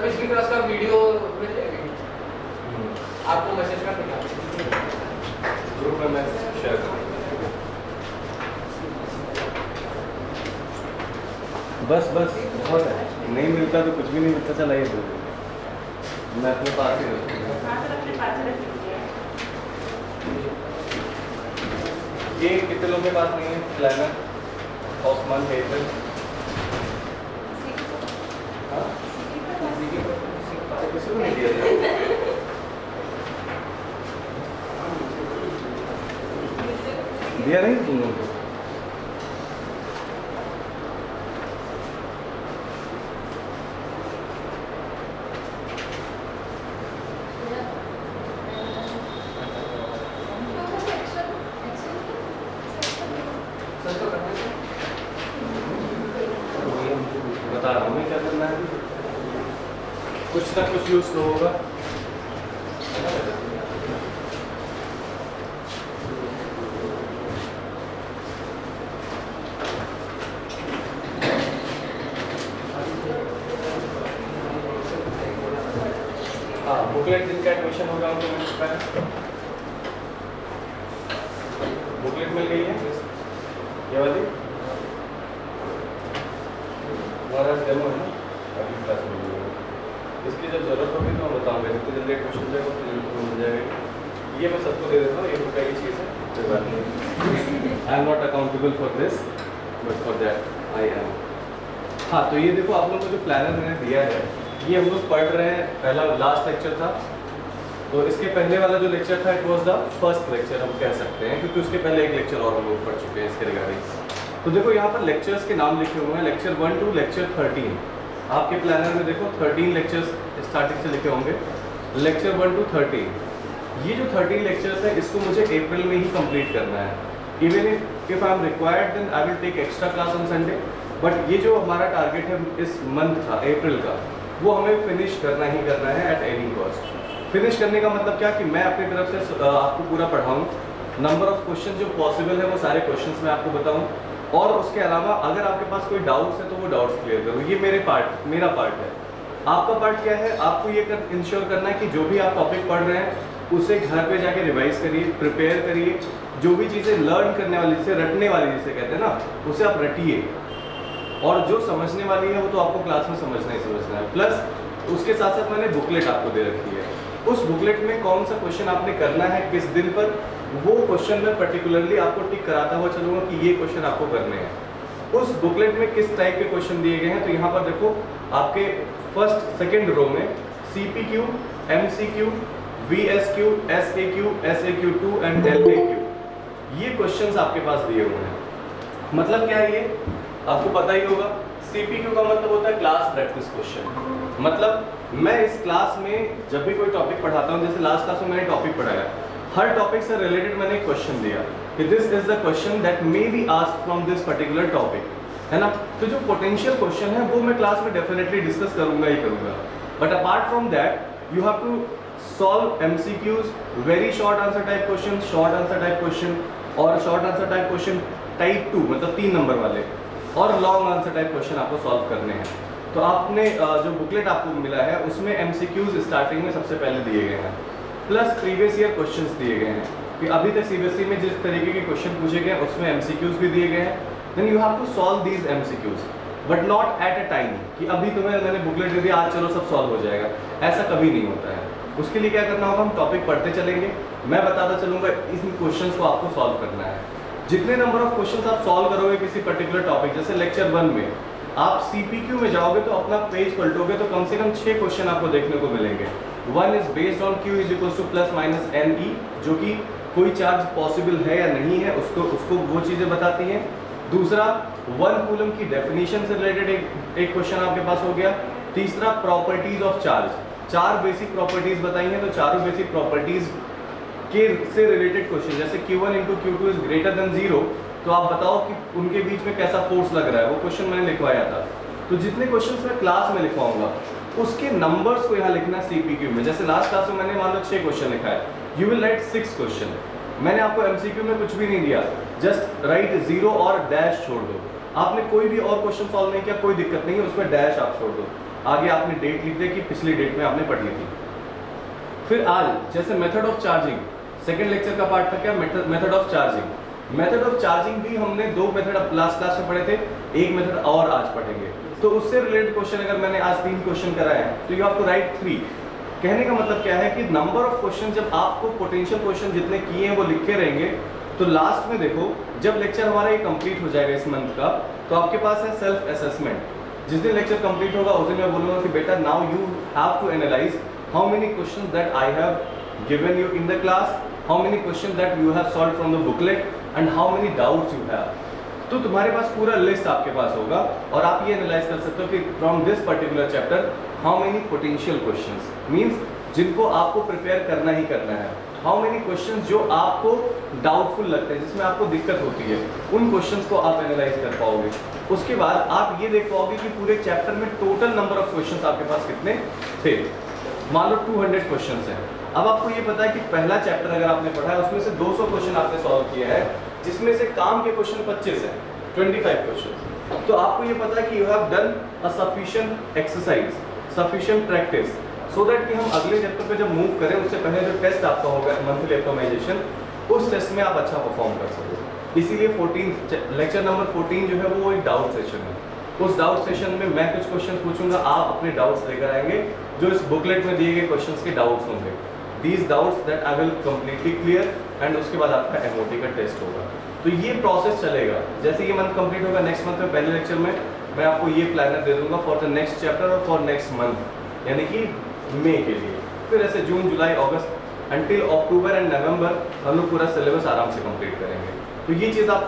पिछली क्लास का वीडियो मिल जाएगा आपको, मैसेज कर देगा ग्रुप में मैसेज शेयर करूँगा। बस बस बहुत है, नहीं मिलता तो कुछ भी नहीं मिलता, चला ये दो मैं अपने पास ही रखूँगा। ये कितने लोगों के पास नहीं है प्लानर ऑफ मंथ अप्रैल? हाँ किसी को नहीं दिया जाए। दिया नहीं तुम लोगों को? बता रहा हूँ मैं क्या करना है, कुछ ना कुछ यूज तो होगा। हाँ बुकलेट जिनका एडमिशन होगा उनको मिल चुका है, बुकलेट मिल गई है ये वाली, हमारा डेमो है ना अभी क्लास में मिल गई। इसकी जब जरूरत होगी तो मैं बताऊँगा, जितनी जल्दी एडमिशन जाएगा उतनी जल्दी मिल जाएगा। ये मैं सबको दे देता हूँ, ये बुक का ही चीज़ है, कोई बात नहीं। I am not accountable for this but for that I am. हाँ तो ये देखो आप लोगों को जो प्लानर मैंने दिया है ये हम लोग पढ़ रहे हैं, पहला लास्ट लेक्चर था, तो इसके पहले वाला जो लेक्चर था it was the first lecture हम कह सकते हैं, क्योंकि उसके पहले एक लेक्चर और हम लोग पढ़ चुके हैं इसके रिगार्डिंग। तो देखो यहाँ पर लेक्चर्स के नाम लिखे हुए हैं, लेक्चर 1 to लेक्चर 13। आपके प्लानर में देखो 13 लेक्चर्स स्टार्टिंग से लिखे होंगे, लेक्चर 1 to 13। ये जो 13 लेक्चर्स हैं इसको मुझे अप्रैल में ही कंप्लीट करना है। Even if I am required then I will take extra class on Sunday, but ये जो हमारा टारगेट है इस मंथ का अप्रैल का वो हमें फिनिश करना ही करना है एट एनी कॉस्ट। फिनिश करने का मतलब क्या कि मैं अपनी तरफ से आपको पूरा पढ़ाऊँ, नंबर ऑफ क्वेश्चन जो पॉसिबल है वो सारे क्वेश्चंस मैं आपको बताऊँ, और उसके अलावा अगर आपके पास कोई डाउट्स है तो वो डाउट्स क्लियर करूँ। ये मेरा पार्ट है। आपका पार्ट क्या है, आपको ये इंश्योर करना है कि जो भी आप टॉपिक पढ़ रहे हैं उसे घर पे जाके रिवाइज करिए, प्रिपेयर करिए, जो भी चीज़ें लर्न करने वाली, जिसे रटने वाली जिसे कहते हैं ना, उसे आप रटिए, और जो समझने वाली है वो तो आपको क्लास में समझना ही समझना है। प्लस उसके साथ साथ मैंने बुकलेट आपको दे रखी है, उस बुकलेट में कौन सा क्वेश्चन आपने करना है किस दिन पर, वो क्वेश्चन में पर्टिकुलरली आपको टिक कराता हुआ चलूँगा कि ये क्वेश्चन आपको करने हैं। उस बुकलेट में किस टाइप के क्वेश्चन दिए गए हैं, तो यहाँ पर देखो आपके फर्स्ट सेकेंड रो में CPQ, MCQ, VSQ, SAQ, SAQ2 and LAQ, ये क्वेश्चंस आपके पास दिए हुए हैं। मतलब क्या है ये आपको पता ही होगा। CPQ का मतलब होता है क्लास प्रैक्टिस क्वेश्चन, मतलब मैं इस क्लास में जब भी कोई टॉपिक पढ़ाता हूँ, जैसे लास्ट क्लास में मैंने टॉपिक पढ़ाया, हर टॉपिक से रिलेटेड मैंने एक क्वेश्चन दिया कि this is the question that may be asked from this particular topic, है ना। तो जो पोटेंशियल क्वेश्चन है वो मैं क्लास में डेफिनेटली डिस्कस करूंगा ही करूंगा, but apart from that you have to solve MCQs, very short answer type question, short answer type question, और short answer type question type 2 मतलब 3 नंबर वाले, और लॉन्ग आंसर टाइप क्वेश्चन आपको सॉल्व करने हैं। तो आपने जो बुकलेट आपको मिला है उसमें MCQs स्टार्टिंग में सबसे पहले दिए गए हैं, प्लस प्रीवियस ईयर क्वेश्चंस दिए गए हैं कि अभी तक CBSE में जिस तरीके के क्वेश्चन पूछे गए उसमें MCQs भी दिए गए हैं। Then you have to solve these MCQs but not at a time कि अभी मैंने बुकलेट दे दिया आज चलो सब सॉल्व हो जाएगा, ऐसा कभी नहीं होता है। उसके लिए क्या करना होगा, हम टॉपिक पढ़ते चलेंगे, मैं बताता चलूँगा इन क्वेश्चंस को आपको सॉल्व करना है। जितने नंबर ऑफ क्वेश्चंस आप सॉल्व करोगे किसी पर्टिकुलर टॉपिक, जैसे लेक्चर 1 में आप CPQ में जाओगे तो अपना पेज पलटोगे तो कम से कम 6 क्वेश्चन आपको देखने को मिलेंगे। 1 is based on Q is equals two plus minus NE, जो कि कोई चार्ज पॉसिबल है या नहीं है, उसको वो चीज़ें बताती हैं। दूसरा 1 कूलम की डेफिनेशन से रिलेटेड एक क्वेश्चन आपके पास हो गया। तीसरा properties of charge, 4 basic properties बताई हैं, तो चारों बेसिक प्रॉपर्टीज के से रिलेटेड क्वेश्चन, जैसे Q1 × Q2 is greater than 0, तो आप बताओ कि उनके बीच में कैसा फोर्स लग रहा है, वो क्वेश्चन मैंने लिखवाया था। तो जितने क्वेश्चंस मैं क्लास में लिखवाऊंगा उसके नंबर्स को यहाँ लिखना CPQ में। जैसे लास्ट क्लास में मैंने मान लो 6 क्वेश्चन लिखा है, यू विल राइट 6 क्वेश्चन। मैंने आपको MCQ में कुछ भी नहीं दिया, जस्ट राइट 0 और डैश छोड़ दो। आपने कोई भी और क्वेश्चन सॉल्व नहीं किया, कोई दिक्कत नहीं है, उसमें डैश आप छोड़ दो। आगे आपने डेट लिख दे कि पिछली डेट में आपने पढ़ी थी। फिर आज जैसे method of charging, second lecture का पार्ट था क्या, method of charging. Method of charging भी हमने 2 मेथड लास्ट क्लास में पढ़े थे, एक मेथड और आज पढ़ेंगे। तो उससे रिलेटेड क्वेश्चन अगर मैंने आज 3 क्वेश्चन कराए हैं तो यू हैव टू राइट 3। कहने का मतलब क्या है कि नंबर ऑफ क्वेश्चन, जब आपको पोटेंशियल क्वेश्चन जितने किए हैं वो लिखे रहेंगे, तो लास्ट में देखो जब लेक्चर हमारा ये कंप्लीट हो जाएगा इस मंथ का, तो आपके पास है सेल्फ असेसमेंट। जिस दिन लेक्चर कंप्लीट होगा उस दिन मैं बोलूँगा कि बेटा now you have to analyse how many questions that I have given you in the class, how many question that you have solved from the booklet and how many doubts you have. तो तुम्हारे पास पूरा list आपके पास होगा और आप ये analyse कर सकते हो कि from this particular chapter how many potential questions, means जिनको आपको प्रिपेयर करना ही करना है, हाउ मेनी क्वेश्चंस जो आपको डाउटफुल लगते हैं, जिसमें आपको दिक्कत होती है, उन क्वेश्चंस को आप एनालाइज कर पाओगे। उसके बाद आप ये देख पाओगे कि पूरे चैप्टर में टोटल नंबर ऑफ क्वेश्चंस आपके पास कितने थे। मान लो 200 क्वेश्चंस हैं। अब आपको ये पता है कि पहला चैप्टर अगर आपने पढ़ा है उसमें से 200 क्वेश्चन आपने सॉल्व किया है, जिसमें से काम के क्वेश्चन 25 हैं, 25 क्वेश्चन। तो आपको ये पता है कि you have done a sufficient exercise, sufficient practice, so that कि हम अगले चैप्टर पे जब मूव करें उससे पहले जो टेस्ट आपका होगा मंथली ऑप्टिमाइजेशन, उस टेस्ट में आप अच्छा परफॉर्म कर सको। इसीलिए 14 लेक्चर नंबर 14 जो है वो एक डाउट सेशन है। उस डाउट सेशन में मैं कुछ क्वेश्चन पूछूंगा, आप अपने डाउट्स लेकर आएंगे जो इस बुकलेट में दिए गए क्वेश्चंस के डाउट्स होंगे। These doubts that I will completely clear and उसके बाद आपका MOT का टेस्ट होगा। तो ये प्रोसेस चलेगा। जैसे ये मंथ कंप्लीट होगा, नेक्स्ट मंथ में पहले लेक्चर में मैं आपको ये प्लानर दे दूंगा फॉर द नेक्स्ट चैप्टर और फॉर नेक्स्ट मंथ, यानी कि मई के लिए। फिर ऐसे जून, जुलाई, अगस्त अंटिल अक्टूबर एंड नवंबर हम लोग पूरा सिलेबस आराम से कंप्लीट करेंगे। तो ये चीज़ आप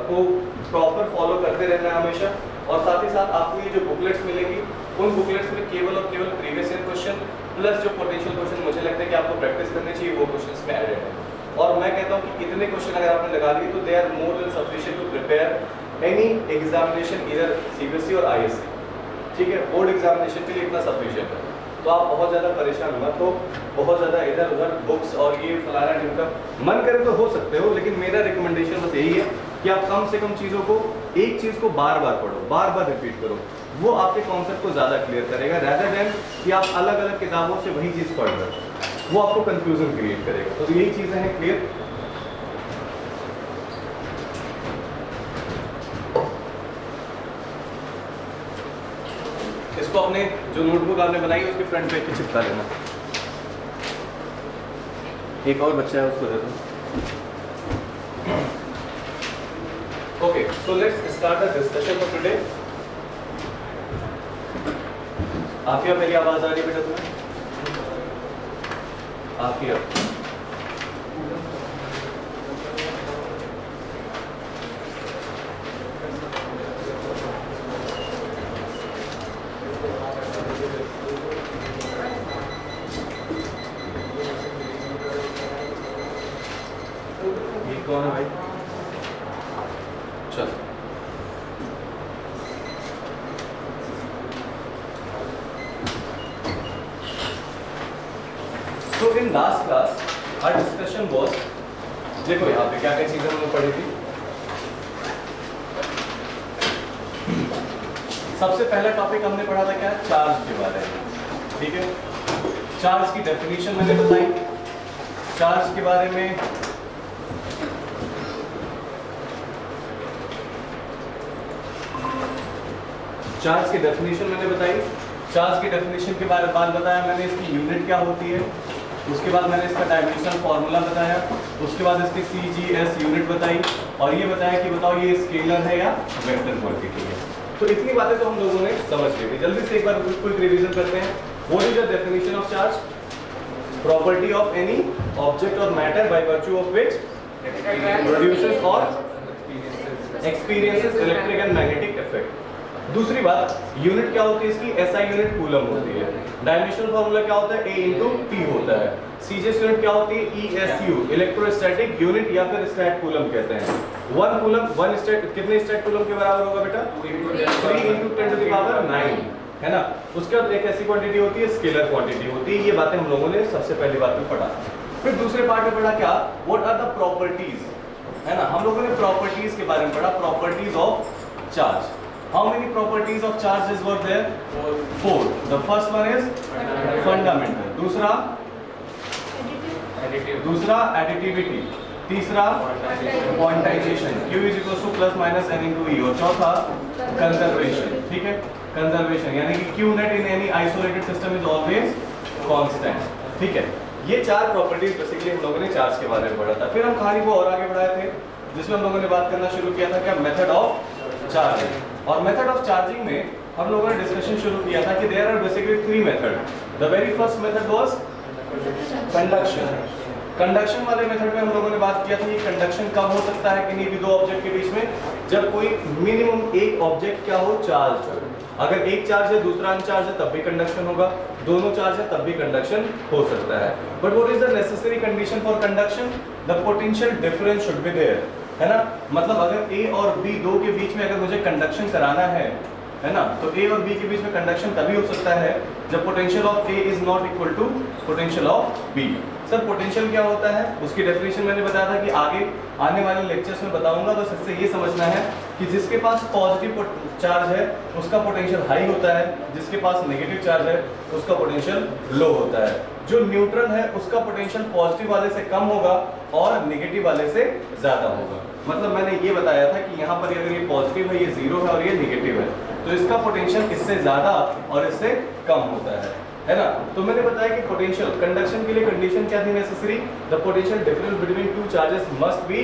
को प्रॉपर फॉलो करते रहना है हमेशा। और साथ ही साथ आपको ये जो बुकलेट्स मिलेगी, उन बुकलेट्स में केवल और केवल प्रीवियस ईयर क्वेश्चन प्लस जो पोटेंशियल क्वेश्चन मुझे लगता है कि आपको प्रैक्टिस करनी चाहिए, वो क्वेश्चंस में एडेड है। और मैं कहता हूँ कि इतने क्वेश्चन अगर आपने लगा दिए तो they are more than sufficient to prepare any examination, इधर CBSE और ISC। ठीक है, बोर्ड एग्जामिनेशन के लिए इतना सफिशिएंट है। तो आप बहुत ज़्यादा परेशान मत हो, बहुत ज़्यादा इधर उधर बुक्स और ये फलाना ढिमका मन करे तो हो सकते हो, लेकिन मेरा रिकमेंडेशन बस यही है कि आप कम से कम चीज़ों को, एक चीज़ को बार बार पढ़ो, बार बार रिपीट करो। वो आपके कॉन्सेप्ट को ज़्यादा क्लियर करेगा, रैदर देन कि आप अलग अलग किताबों से वही चीज़ पढ़ रहे हो, वो आपको कंफ्यूजन क्रिएट करेगा। तो यही चीज़ें हैं क्लियर। इसको अपने जो नोटबुक आपने बनाई है उसके फ्रंट पेज पे चिपका लेना। एक और बच्चा है उसको दे दो। Okay, so let's start the discussion for today. Afiya, मेरी आवाज आ रही है बेटा तुम्हें? आफिया, ये कौन है भाई? चल, So in last class our discussion was, देखो यहाँ पे क्या क्या चीजें हमने पढ़ी थी। सबसे पहला टॉपिक हमने पढ़ा था क्या, चार्ज के बारे में। ठीक है, चार्ज की डेफिनेशन मैंने बताई, चार्ज के बारे में चार्ज की डेफिनेशन मैंने बताई, चार्ज की डेफिनेशन के बारे में बात बताया मैंने, इसकी यूनिट क्या होती है, उसके बाद मैंने इसका डायमेंशनल फार्मूला बताया, उसके बाद इसकी CGS यूनिट बताई, और ये बताया कि बताओ ये स्केलर है या वेक्टर क्वांटिटी है। तो इतनी बातें तो हम लोगों ने समझ ली थी। जल्दी से एक बार क्विक रिवीजन करते हैं। What is the definition of charge? Property of any object और matter by virtue of which produces और experiences electric and magnetic effect. दूसरी बात, यूनिट क्या होती है इसकी, एसआई यूनिट कूलम होती है। डायमेंशनल फार्मूला क्या होता है, A × T होता है। सीजीएस यूनिट क्या होती है, ESU, इलेक्ट्रोस्टैटिक यूनिट या फिर स्टैट कूलम कहते हैं। 1 कूलम 1 स्टैट कितने स्टैट कूलम के बराबर होगा बेटा, 3 × 10⁹ है ना। उसके बाद एक ऐसी क्वांटिटी होती है स्केलर क्वांटिटी होती है। ये बातें हम लोगों ने सबसे पहली बात में पढ़ा। फिर दूसरे पार्ट में पढ़ा क्या, व्हाट आर द प्रॉपर्टीज, है ना। हम लोगों ने प्रॉपर्टीज के बारे में पढ़ा, properties of charge. How many properties of charges were there, 4। The first one is fundamental, दूसरा एडिटिविटी, तीसरा क्वांटाइजेशन, Q = +- N × E, और चौथा कंजर्वेशन। ठीक है, कंजर्वेशन यानी कि Q net in any isolated system is always constant. ठीक है, ये 4 प्रॉपर्टीज बेसिकली हम लोगों ने चार्ज के बारे में पढ़ा था। फिर हम कहानी को और आगे बढ़ाए थे, जिसमें हम लोगों ने बात करना शुरू किया था क्या, मेथड ऑफ चार्जिंग। और मेथड ऑफ चार्जिंग में हम लोगों ने डिस्कशन शुरू किया था कि there are basically 3 method. The very first method was conduction. Conduction वाले मेथड में हम लोगों ने बात किया था कि कंडक्शन कब हो सकता है किन्हीं भी दो ऑब्जेक्ट के बीच में, जब कोई मिनिमम एक ऑब्जेक्ट क्या हो, चार्ज हो। अगर एक चार्ज है दूसरा अनचार्ज है तब भी कंडक्शन होगा, दोनों चार्ज है तब भी कंडक्शन हो सकता है। But what is the necessary condition for conduction, the potential difference should be there, है ना। मतलब अगर A और B दो के बीच में अगर मुझे कंडक्शन कराना है ना, तो A और B के बीच में कंडक्शन तभी हो सकता है जब potential of A is not equal to potential of B। Sir potential क्या होता है, उसकी डेफिनेशन मैंने बताया था कि आगे आने वाले लेक्चर्स में बताऊंगा। बस इससे ये समझना है कि जिसके पास पॉजिटिव चार्ज है उसका पोटेंशियल हाई होता है, जिसके पास नेगेटिव चार्ज है उसका पोटेंशियल लो होता है। जो न्यूट्रल है उसका पोटेंशियल पॉजिटिव वाले से कम होगा और नेगेटिव वाले से ज्यादा होगा। मतलब मैंने ये बताया था कि यहाँ पर अगर ये पॉजिटिव है, ये 0 है और ये नेगेटिव है, तो इसका पोटेंशियल इससे ज्यादा और इससे कम होता है ना। तो मैंने बताया कि पोटेंशियल कंडक्शन के लिए कंडीशन क्या थी necessary, the potential difference between two charges must be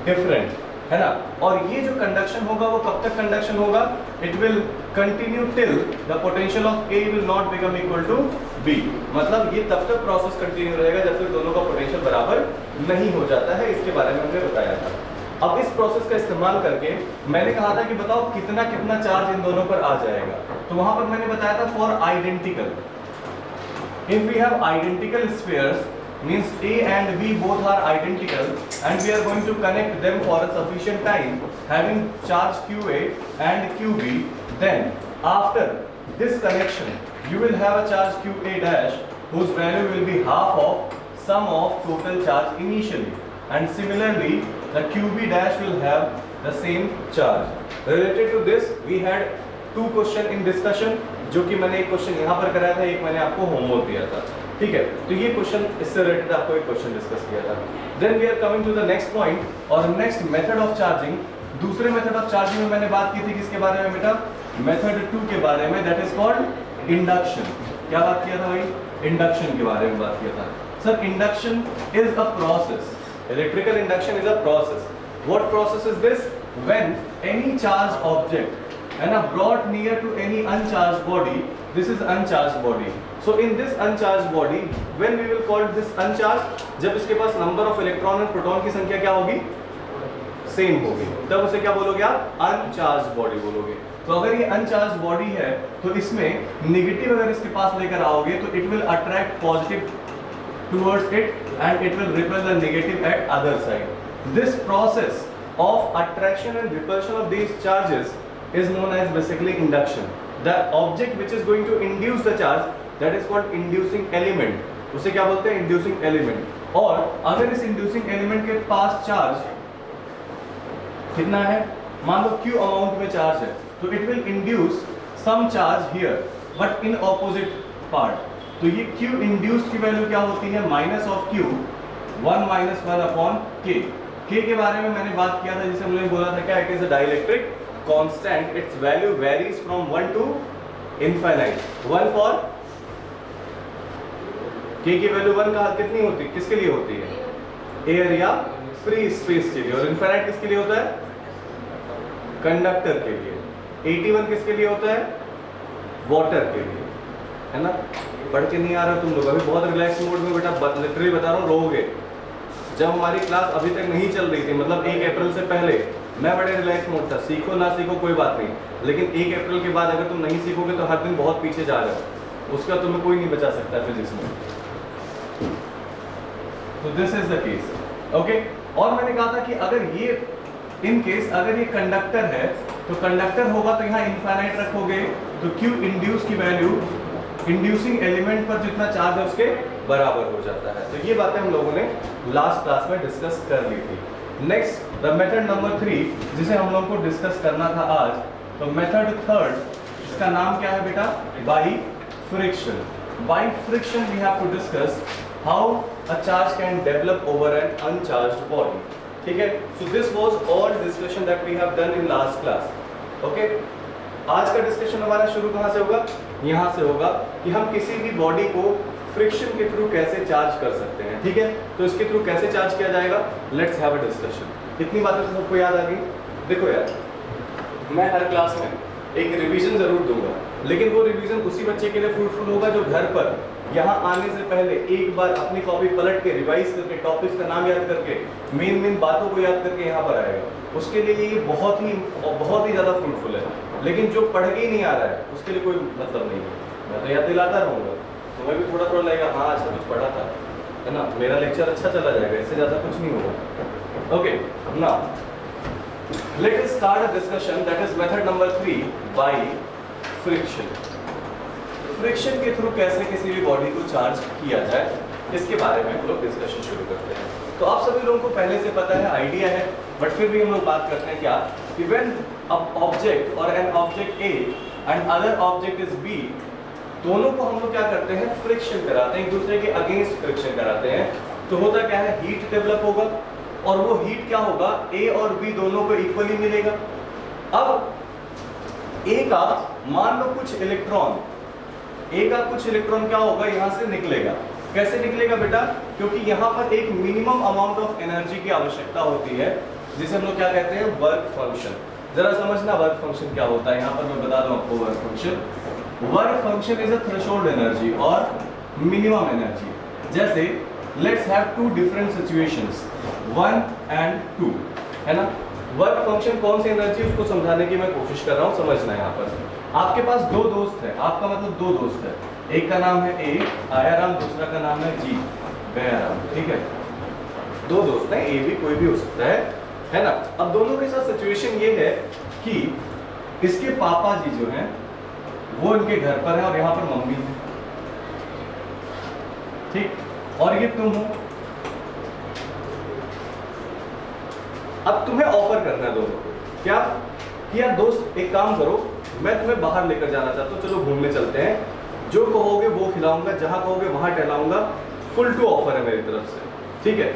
different, है ना। और ये जो कंडक्शन होगा वो कब तक कंडक्शन होगा, it will continue till the potential of A will not become equal to B। मतलब ये तब तक प्रोसेस कंटिन्यू रहेगा जब तक दोनों का पोटेंशियल बराबर नहीं हो जाता है। इसके बारे में हमने बताया था। अब इस प्रोसेस का इस्तेमाल करके मैंने कहा था कि बताओ कितना कितना चार्ज इन दोनों पर आ जाएगा। तो वहां पर मैंने बताया था for identical, if we have identical spheres means A and B both are identical and we are going to connect them for a sufficient time having charge QA and QB, then after this connection you will have a charge QA dash whose value will be half of sum of total charge initially, and similarly the QB dash will have the same charge. Related to this we had 2 question in discussion, जो कि मैंने एक question यहाँ पर कराया था, एक मैंने आपको होमवर्क दिया था। ठीक है, तो ये क्वेश्चन इससे रिलेटेड आपको एक क्वेश्चन डिस्कस किया था। Then we are coming to the next point और नेक्स्ट मेथड ऑफ चार्जिंग। दूसरे मेथड ऑफ चार्जिंग में मैंने बात की थी किसके बारे में बेटा, मेथड 2 के बारे में, दैट इज कॉल्ड इंडक्शन। क्या बात किया था भाई, इंडक्शन के बारे में बात किया था। Sir induction is a process, electrical induction is a process. What process is this, when any charge object and brought near to any uncharged body, this is uncharged body. So in this uncharged body, when we will call this uncharged, जब इसके पास number of electron and proton की संख्या क्या होगी, same होगी, तब उसे क्या बोलोगे आप, uncharged body बोलोगे। तो अगर ये uncharged body है तो इसमें नेगेटिव अगर इसके पास लेकर आओगे तो it will attract positive towards it and it will repel the negative at other side. This process of attraction and repulsion of these charges is known as basically induction. The object which is going to induce the charge, that is called inducing element. उसे क्या बोलते हैं, inducing element. और अगर इस inducing element के पास charge कितना है, मान लो Q अमाउंट में चार्ज है, तो it will induce some charge here, but in opposite part. तो ये Q induced की वैल्यू क्या होती है, minus of Q 1 - 1 upon K। K के बारे में मैंने बात किया था, जिसे हमने बोला था क्या, it is a dielectric constant, its value varies from 1 to infinite. 1 for K की वैल्यू 1 का कितनी होती है, किसके लिए होती है, एयर या फ्री स्पेस के लिए, और इनफाइनाइट किसके लिए होता है, कंडक्टर के लिए। 81 किसके लिए होता है, वाटर के लिए, है ना। पढ़ के नहीं आ रहा तुम लोग अभी बहुत रिलैक्स मोड में बेटा, लिटरली बता रहा हूँ रोगे। जब हमारी क्लास अभी तक नहीं चल रही थी, मतलब 1 अप्रैल से पहले मैं बड़े रिलैक्स मोड था, सीखो ना सीखो कोई बात नहीं, लेकिन 1 अप्रैल के बाद अगर तुम नहीं सीखोगे तो हर दिन बहुत पीछे जा रहे हो, उसका तुम्हें कोई नहीं बचा सकता फिजिक्स में। तो this is the case, okay. और मैंने कहा था कि अगर ये इन केस अगर ये कंडक्टर है तो कंडक्टर होगा तो यहाँ इनफाइनाइट रखोगे, तो Q इंड्यूस की वैल्यू इंड्यूसिंग एलिमेंट पर जितना चार्ज है उसके बराबर हो जाता है। तो ये बातें हम लोगों ने लास्ट क्लास में डिस्कस कर ली थी। नेक्स्ट द मेथड नंबर 3 जिसे हम लोगों को डिस्कस करना था आज, तो मेथड थर्ड, इसका नाम क्या है बेटा? By friction. By friction we have to discuss how a charge can develop over an uncharged body. ठीक है, so this was all discussion that we have done in last class, okay. आज का discussion हमारा शुरू कहाँ से होगा? यहाँ से होगा कि हम किसी भी बॉडी को फ्रिक्शन के थ्रू कैसे चार्ज कर सकते हैं। ठीक है, तो इसके थ्रू कैसे चार्ज किया जाएगा, लेट्स हैव अ डिस्कशन। इतनी बातें तो सबको याद आ गई? देखो यार, मैं हर क्लास में एक रिवीजन जरूर दूंगा, लेकिन वो रिवीजन उसी बच्चे के लिए फ्रूटफुल होगा जो घर पर यहाँ आने से पहले एक बार अपनी कॉपी पलट के रिवाइज करके टॉपिक्स का नाम याद करके मेन बातों को याद करके यहाँ पर आएगा। उसके लिए ये बहुत ही ज़्यादा फ्रूटफुल है। लेकिन जो पढ़ के ही नहीं आ रहा है उसके लिए कोई मतलब नहीं है। मैं तो याद दिलाता रहूँगा, तुम्हें भी थोड़ा थोड़ा लगेगा हाँ अच्छा कुछ पढ़ा था, है ना, मेरा लेक्चर अच्छा चला जाएगा, इससे ज़्यादा कुछ नहीं होगा। Okay, now let us start a discussion that is method number 3 by friction. Friction के थ्रू कैसे किसी भी बॉडी को चार्ज किया जाए, इसके बारे में हम लोग डिस्कशन शुरू करते हैं। तो आप सभी लोगों को पहले से पता है, आइडिया है, बट फिर भी हम लोग बात करते हैं क्या कि व्हेन अ ऑब्जेक्ट और an object A and other object is B, दोनों को हम लोग क्या करते हैं? फ्रिक्शन कराते हैं, एक दूसरे के अगेंस्ट फ्रिक्शन कराते हैं। तो होता क्या है? हीट डेवलप होगा, और वो हीट क्या होगा? ए और बी दोनों को इक्वली मिलेगा। अब ए का मान लो कुछ इलेक्ट्रॉन, ए का कुछ इलेक्ट्रॉन क्या होगा? यहाँ से निकलेगा। कैसे निकलेगा बेटा? क्योंकि यहाँ पर एक मिनिमम अमाउंट ऑफ एनर्जी की आवश्यकता होती है, जिसे हम लोग क्या कहते हैं? Work function. जरा समझना वर्क फंक्शन क्या होता है। यहाँ पर मैं बता दूं आपको work function. Work function is a threshold energy और मिनिमम एनर्जी। जैसे let's have two different situations 1 and 2, है ना। वर्क फंक्शन कौन सी एनर्जी, उसको समझाने की मैं कोशिश कर रहा हूँ, समझना यहाँ पर। आपके पास दो दोस्त है, आपका मतलब दो दोस्त है, एक का नाम है ए आयाराम, दूसरा का नाम है जी गयाराम। ठीक है, दो दोस्त हैं, ए भी कोई भी हो सकता है ना। अब दोनों के साथ सिचुएशन ये है कि इसके पापा जी जो हैं वो इनके घर पर है और यहाँ पर मम्मी है, ठीक, और ये तुम हो। अब तुम्हें ऑफर करना है दोनों को, क्या कि यार दोस्त एक काम करो, मैं तुम्हें बाहर लेकर जाना चाहता हूँ, चलो घूमने चलते हैं, जो कहोगे वो खिलाऊंगा, जहां कहोगे वहां टहलाऊंगा, फुल टू ऑफर है मेरी तरफ से। ठीक है,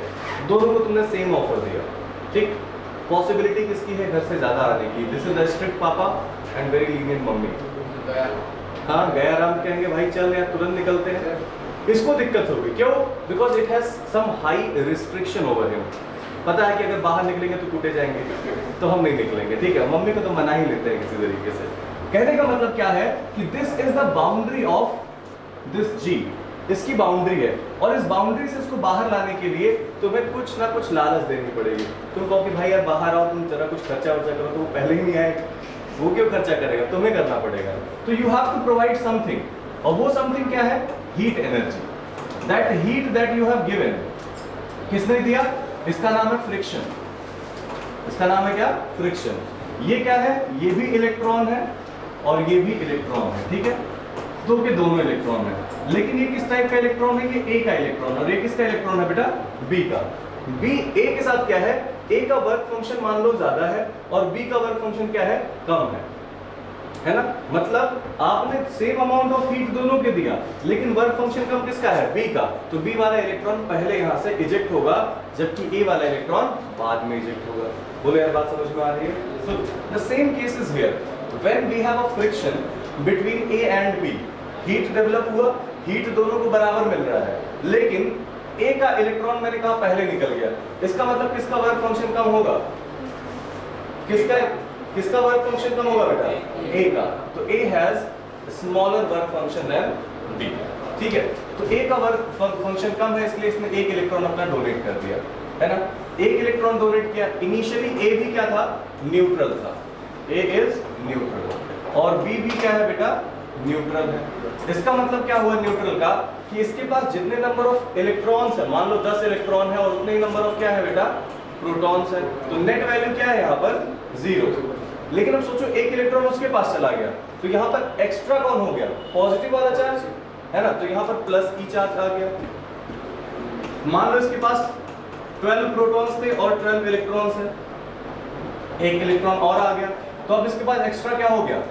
दोनों को तुमने सेम ऑफर दिया। ठीक, पॉसिबिलिटी किसकी है घर से ज्यादा आने की? दिस इज द स्ट्रिक्ट पापा एंड वेरी लीनियंट मम्मी। हाँ, गयाराम कहेंगे भाई चल यार तुरंत निकलते हैं। इसको दिक्कत होगी, क्यों? Because it has some high restriction over him. पता है कि अगर बाहर निकलेंगे तो कूटे जाएंगे, तो हम नहीं निकलेंगे। ठीक है, मम्मी को तो मना ही लेते हैं किसी तरीके से। कहने का मतलब क्या है कि this is the boundary of this G, इसकी बाउंड्री है, और इस बाउंड्री से इसको बाहर लाने के लिए तुम्हें कुछ ना कुछ लालच देनी पड़ेगी। तुम कहो कि भाई यार बाहर आओ, तुम जरा कुछ खर्चा वर्चा करो, तो वो पहले ही नहीं आएगा, वो क्यों खर्चा करेगा? तुम्हें करना पड़ेगा। तो you have to provide something, और वो समथिंग क्या है? Heat energy. That heat that you have given, किसने दिया? इसका नाम है फ्रिक्शन। इसका नाम है क्या? फ्रिक्शन। ये क्या है? ये भी इलेक्ट्रॉन है और ये भी इलेक्ट्रॉन है। ठीक है, दो के दोनों इलेक्ट्रॉन है, लेकिन ये किस टाइप का इलेक्ट्रॉन है? ये ए का इलेक्ट्रॉन, और ये किसका इलेक्ट्रॉन है बेटा? बी का। बी ए के साथ क्या है? ए का वर्क फंक्शन मान लो ज्यादा है और बी का वर्क फंक्शन क्या है? कम है ना। मतलब आपने सेम अमाउंट ऑफ हीट दोनों के दिया, लेकिन वर्क फंक्शन कम किसका है? बी का। तो बी वाला इलेक्ट्रॉन पहले यहां से इजेक्ट होगा, जबकि ए वाला इलेक्ट्रॉन बाद में इजेक्ट होगा। बोले यार बात समझ में आ रही है? So the same case is here, when we have a friction between A and B, heat develop हुआ, हीट दोनों को बराबर मिल रहा है, लेकिन ए का इलेक्ट्रॉन मैंने कहा पहले निकल गया। इसका मतलब किसका वर्क फंक्शन कम होगा? किसका वर्क फंक्शन कम होगा बेटा? ए का। तो A has smaller work function than B. ठीक है, तो ए का वर्क फंक्शन कम है इसलिए इसने एक इलेक्ट्रॉन अपना डोनेट कर दिया, है ना। एक इलेक्ट्रॉन डोनेट किया, इनिशियली ए भी क्या था, न्यूट्रल था, ए इज न्यूट्रल और बी भी क्या है बेटा, न्यूट्रल है। इसका मतलब क्या हुआ न्यूट्रल का, कि इसके पास जितने नंबर ऑफ इलेक्ट्रॉन्स है, मान लो 10 इलेक्ट्रॉन है और उतने ही नंबर ऑफ क्या है बेटा, प्रोटॉन्स है, तो नेट वैल्यू क्या है यहाँ पर 0। लेकिन अब सोचो एक इलेक्ट्रॉन उसके पास चला गया, तो यहाँ पर एक्स्ट्रा कौन हो गया, पॉजिटिव वाला चार्ज, है ना, तो यहाँ पर प्लस ई चार्ज आ गया। मान लो इसके पास 12 प्रोटॉन्स थे और 12 इलेक्ट्रॉन्स है, एक इलेक्ट्रॉन और आ गया, तो अब इसके पास एक्स्ट्रा क्या हो गया,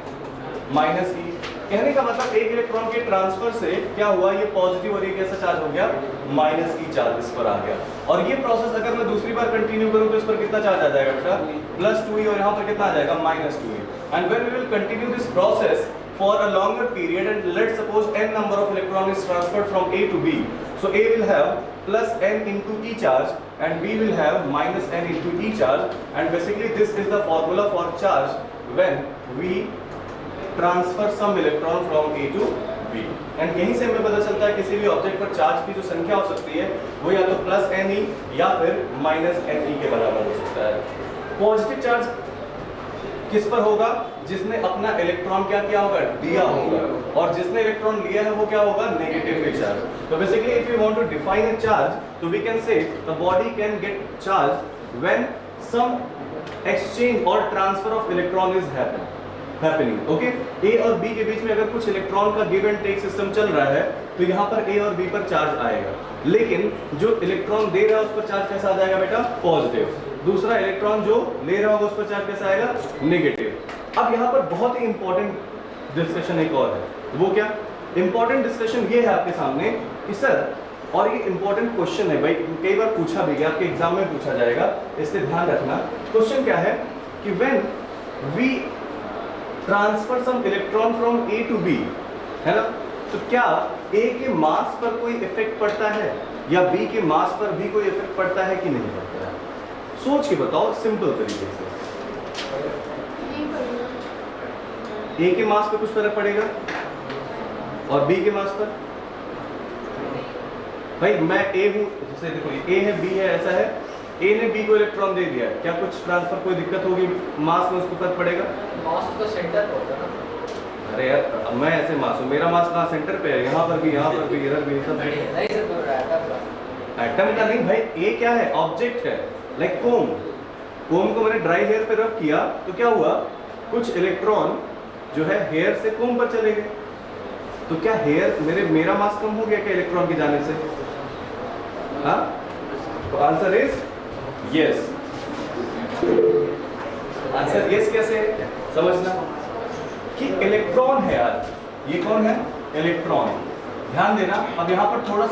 माइनस ई। कहने का मतलब एक इलेक्ट्रॉन के ट्रांसफर से क्या हुआ, ये पॉजिटिव और ये कैसा चार्ज हो गया, माइनस ई चार्ज इस पर आ गया। और ये प्रोसेस अगर मैं दूसरी बार कंटिन्यू करूं तो इस पर कितना चार्ज आ जाएगा बेटा, +2e और यहाँ पर कितना आ जाएगा, -2e। And when we will continue this process for a longer period and let's suppose n number of electron is transferred from A to B, so A will have plus n into E charge and B will have minus n into E charge, and basically this is the formula for charge when we transfer some electron from A to B। and यहीं से हमें पता चलता है किसी भी object पर charge की जो संख्या हो सकती है वो या तो प्लस n e या फिर माइनस n e के बराबर हो सकता है। पॉजिटिव चार्ज किस पर होगा, जिसने अपना इलेक्ट्रॉन क्या किया होगा, दिया होगा, और जिसने इलेक्ट्रॉन लिया है वो क्या होगा, नेगेटिवली चार्ज। तो basically if we want to define a charge, तो we can say the body can get charge when some exchange और transfer of electron is happening. Okay, A और बी के बीच में अगर कुछ इलेक्ट्रॉन का गिव एंड टेक सिस्टम चल रहा है तो यहाँ पर ए और बी पर चार्ज आएगा, लेकिन जो इलेक्ट्रॉन दे रहा है उस पर चार्ज कैसा आ जाएगा बेटा, पॉजिटिव। दूसरा इलेक्ट्रॉन जो ले रहा होगा उस पर चार्ज कैसा आएगा, नेगेटिव। अब यहाँ पर बहुत ही इंपॉर्टेंट डिस्कशन एक और है, वो क्या इंपॉर्टेंट डिस्कशन ये है आपके सामने कि सर, और ये इंपॉर्टेंट क्वेश्चन है भाई, कई बार पूछा भी गया, आपके एग्जाम में पूछा जाएगा, इससे ध्यान रखना। क्वेश्चन क्या है कि when we transfer some electron from A to B, है ना, तो क्या ए के मास पर कोई इफेक्ट पड़ता है या बी के मास पर भी कोई इफेक्ट पड़ता है कि नहीं पड़ता है, सोच के बताओ सिंपल तरीके से। ए के मास पे कुछ फर्क पड़ेगा और बी के मास पर? भाई मैं ए हूं, जैसे देखो ए है बी है, ऐसा है, ए ने बी को इलेक्ट्रॉन दे दिया, क्या कुछ ट्रांसफर कोई दिक्कत होगी, मास में उसको फर्क पड़ेगा? मास तो सेंटर पे होता है ना। अरे यार मैं ऐसे मास हूं, मेरा मास कहाँ सेंटर पे है, यहाँ पर भी, यहाँ पर भी, इधर भी, सब नहीं सर, बोल रहा है एटम का नहीं भाई, ए क्या है, ऑब्जेक्ट है, लाइक कोम को मैंने ड्राई हेयर पे रब किया तो क्या हुआ, कुछ इलेक्ट्रॉन जो है हेयर से कोम पर चले गए, तो क्या हेयर मेरा मास कम हो गया क्या इलेक्ट्रॉन के जाने से? हाँ, तो answer is yes. Answer yes कैसे है समझना कि इलेक्ट्रॉन है यार, ये कौन है, इलेक्ट्रॉन। ध्यान देना, अब यहाँ पर थोड़ा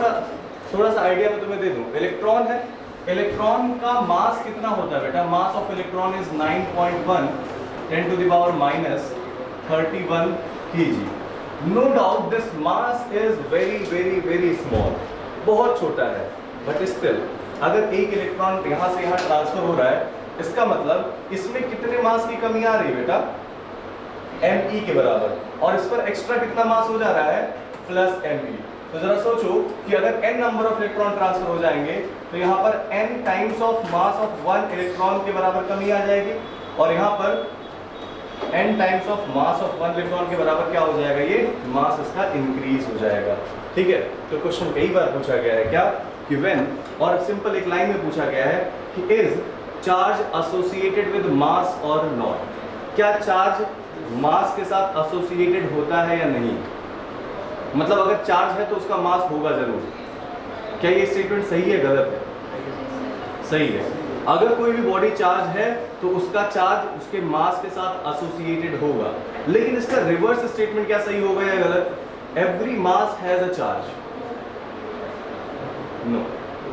सा आइडिया मैं तुम्हें दे दूं। इलेक्ट्रॉन है, इलेक्ट्रॉन का मास कितना होता है बेटा, mass of electron is 9.1 10⁻31 kg। No doubt this mass is very very very small, बहुत छोटा है, बट स्टिल अगर एक इलेक्ट्रॉन यहाँ से यहाँ ट्रांसफर हो रहा है, इसका मतलब इसमें कितने मास की कमी आ रही है बेटा, me के बराबर, और इस पर एक्स्ट्रा कितना मास हो जा रहा है, प्लस me। तो जरा सोचो कि अगर n number of electron transfer हो जाएंगे तो यहाँ पर n times of mass of 1 electron के बराबर कमी आ जाएगी, और यहाँ पर n times of mass of 1 electron के बराबर क्या हो जाएगा, ये मास इसका इंक्रीज हो जाएगा। ठीक है, तो क्वेश्चन कई बार पूछा गया है क्या कि व्हेन, और सिंपल एक लाइन में पूछा गया है कि is charge associated with mass और नॉट, क्या चार्ज मास के साथ एसोसिएटेड होता है या नहीं, मतलब अगर चार्ज है तो उसका मास होगा जरूर। क्या ये स्टेटमेंट सही है गलत है? सही है। अगर कोई भी बॉडी चार्ज है तो उसका चार्ज उसके मास के साथ एसोसिएटेड होगा, लेकिन इसका रिवर्स स्टेटमेंट क्या सही होगा या गलत, every mass has a charge, no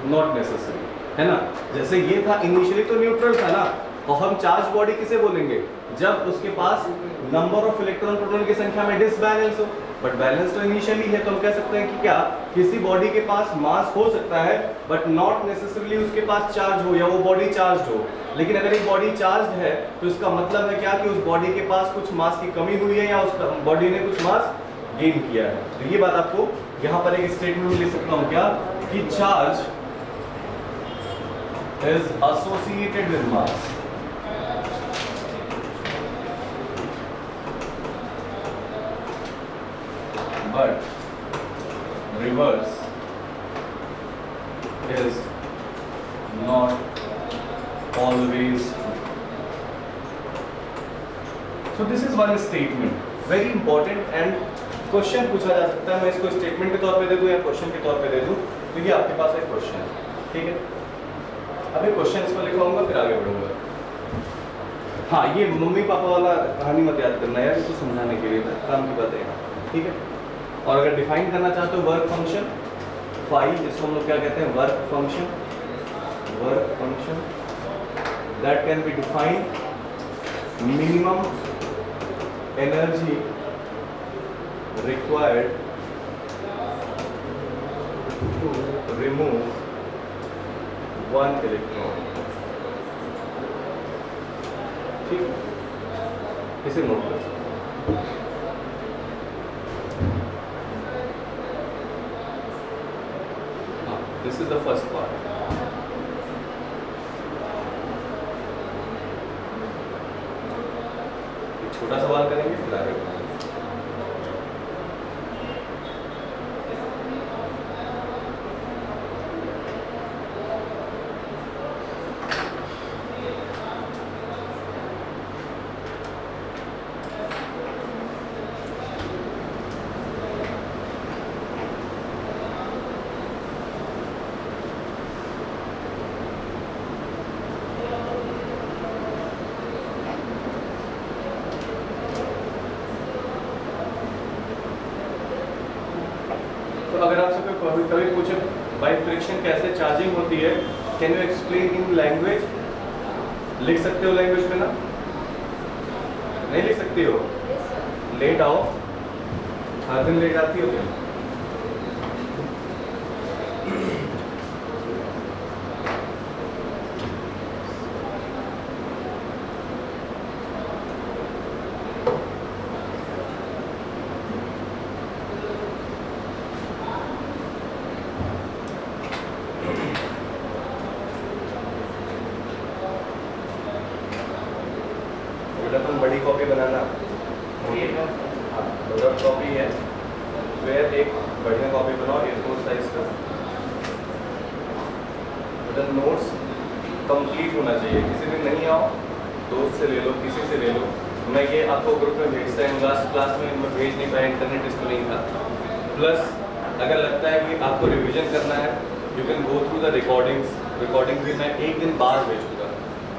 not necessary, है ना। जैसे ये था इनिशियली तो न्यूट्रल था ना, और हम चार्ज बॉडी किसे बोलेंगे, जब उसके पास नंबर ऑफ इलेक्ट्रॉन प्रोटॉन की संख्या में डिसबैलेंस हो, बट बैलेंस तो इनिशियली है, तो हम कह सकते हैं कि क्या किसी बॉडी के पास मास हो सकता है बट नॉट नेसेसरली उसके पास चार्ज हो या वो बॉडी चार्ज हो। लेकिन अगर एक बॉडी चार्ज है तो इसका मतलब है क्या कि उस बॉडी के पास कुछ मास की कमी हुई है या उस बॉडी ने कुछ मास गेन किया है। तो ये बात आपको यहां पर एक स्टेटमेंट लिख सकता हूं क्या कि charge is associated with mass, but reverse is not always true. So this is one statement, very important, and question पूछा जा सकता है। मैं इसको स्टेटमेंट के तौर पे दे दूं या क्वेश्चन के तौर पे दे दूं, तो ये आपके पास एक क्वेश्चन है, ठीक है। अब ये क्वेश्चन इसमें लिखाऊंगा फिर आगे बढ़ूंगा। हाँ, ये मम्मी पापा वाला कहानी मत याद करना यार, इसको समझाने के लिए था, काम की बात है, ठीक है। और अगर डिफाइन करना चाहते हो वर्क फंक्शन फाई, जिसको हम लोग क्या कहते हैं, work function that can be defined minimum energy required to remove one electron, ठीक, इसे नोट कर सकते हैं। This is the first part. एक छोटा सवाल करेंगे फिर आगे बढ़ेंगे। तो अगर आपसे कोई कभी पूछे बाय फ्रिक्शन कैसे चार्जिंग होती है, can you explain in language, लिख सकते हो लैंग्वेज में ना? नहीं लिख सकती हो? लेट आओ, हर दिन लेट आती हो क्या? बेटा तुम बड़ी कॉपी बनाना, हाँ प्रोडक्ट कॉपी है, फिर एक बढ़िया कॉपी बनाओ A4 साइज का। बेटा नोट्स कंप्लीट होना चाहिए, किसी दिन नहीं आओ, दोस्त से ले लो, किसी से ले लो। मैं ये आपको ग्रुप में भेजता हूँ, लास्ट क्लास में मैं भेज नहीं पाया, इंटरनेट इसको नहीं था। प्लस अगर लगता है कि आपको रिवीजन करना है, you can go through the recording भी मैं एक दिन बाद भेजूँगा।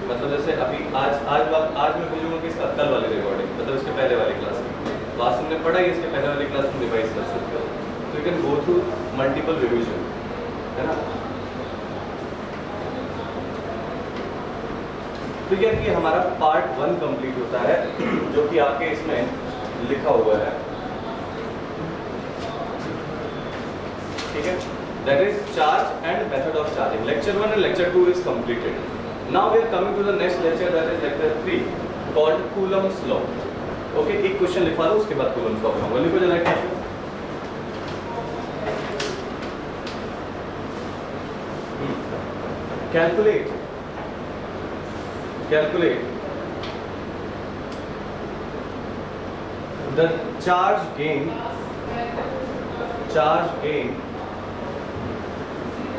मतलब जैसे अभी आज मैं भेजूँगा कि इसका कल वाली रिकॉर्डिंग, मतलब इसके पहले वाली क्लास की बात हमने पढ़ा है, इसके पहले वाली क्लास में रिवाइज कर सकते हो, तो you can go through multiple revision, है ना। तो ये हमारा पार्ट 1 कंप्लीट होता है, जो कि आपके इसमें लिखा हुआ है, ठीक है। That is charge and method of charging. Lecture 1 and lecture 2 is completed. Now we are coming to the next lecture, that is lecture 3 called Coulomb's law. Okay, एक क्वेश्चन लिखवा दो, उसके बाद कूलम्स लॉ बनाऊंगा। लिखो जरा question. Calculate the charge gain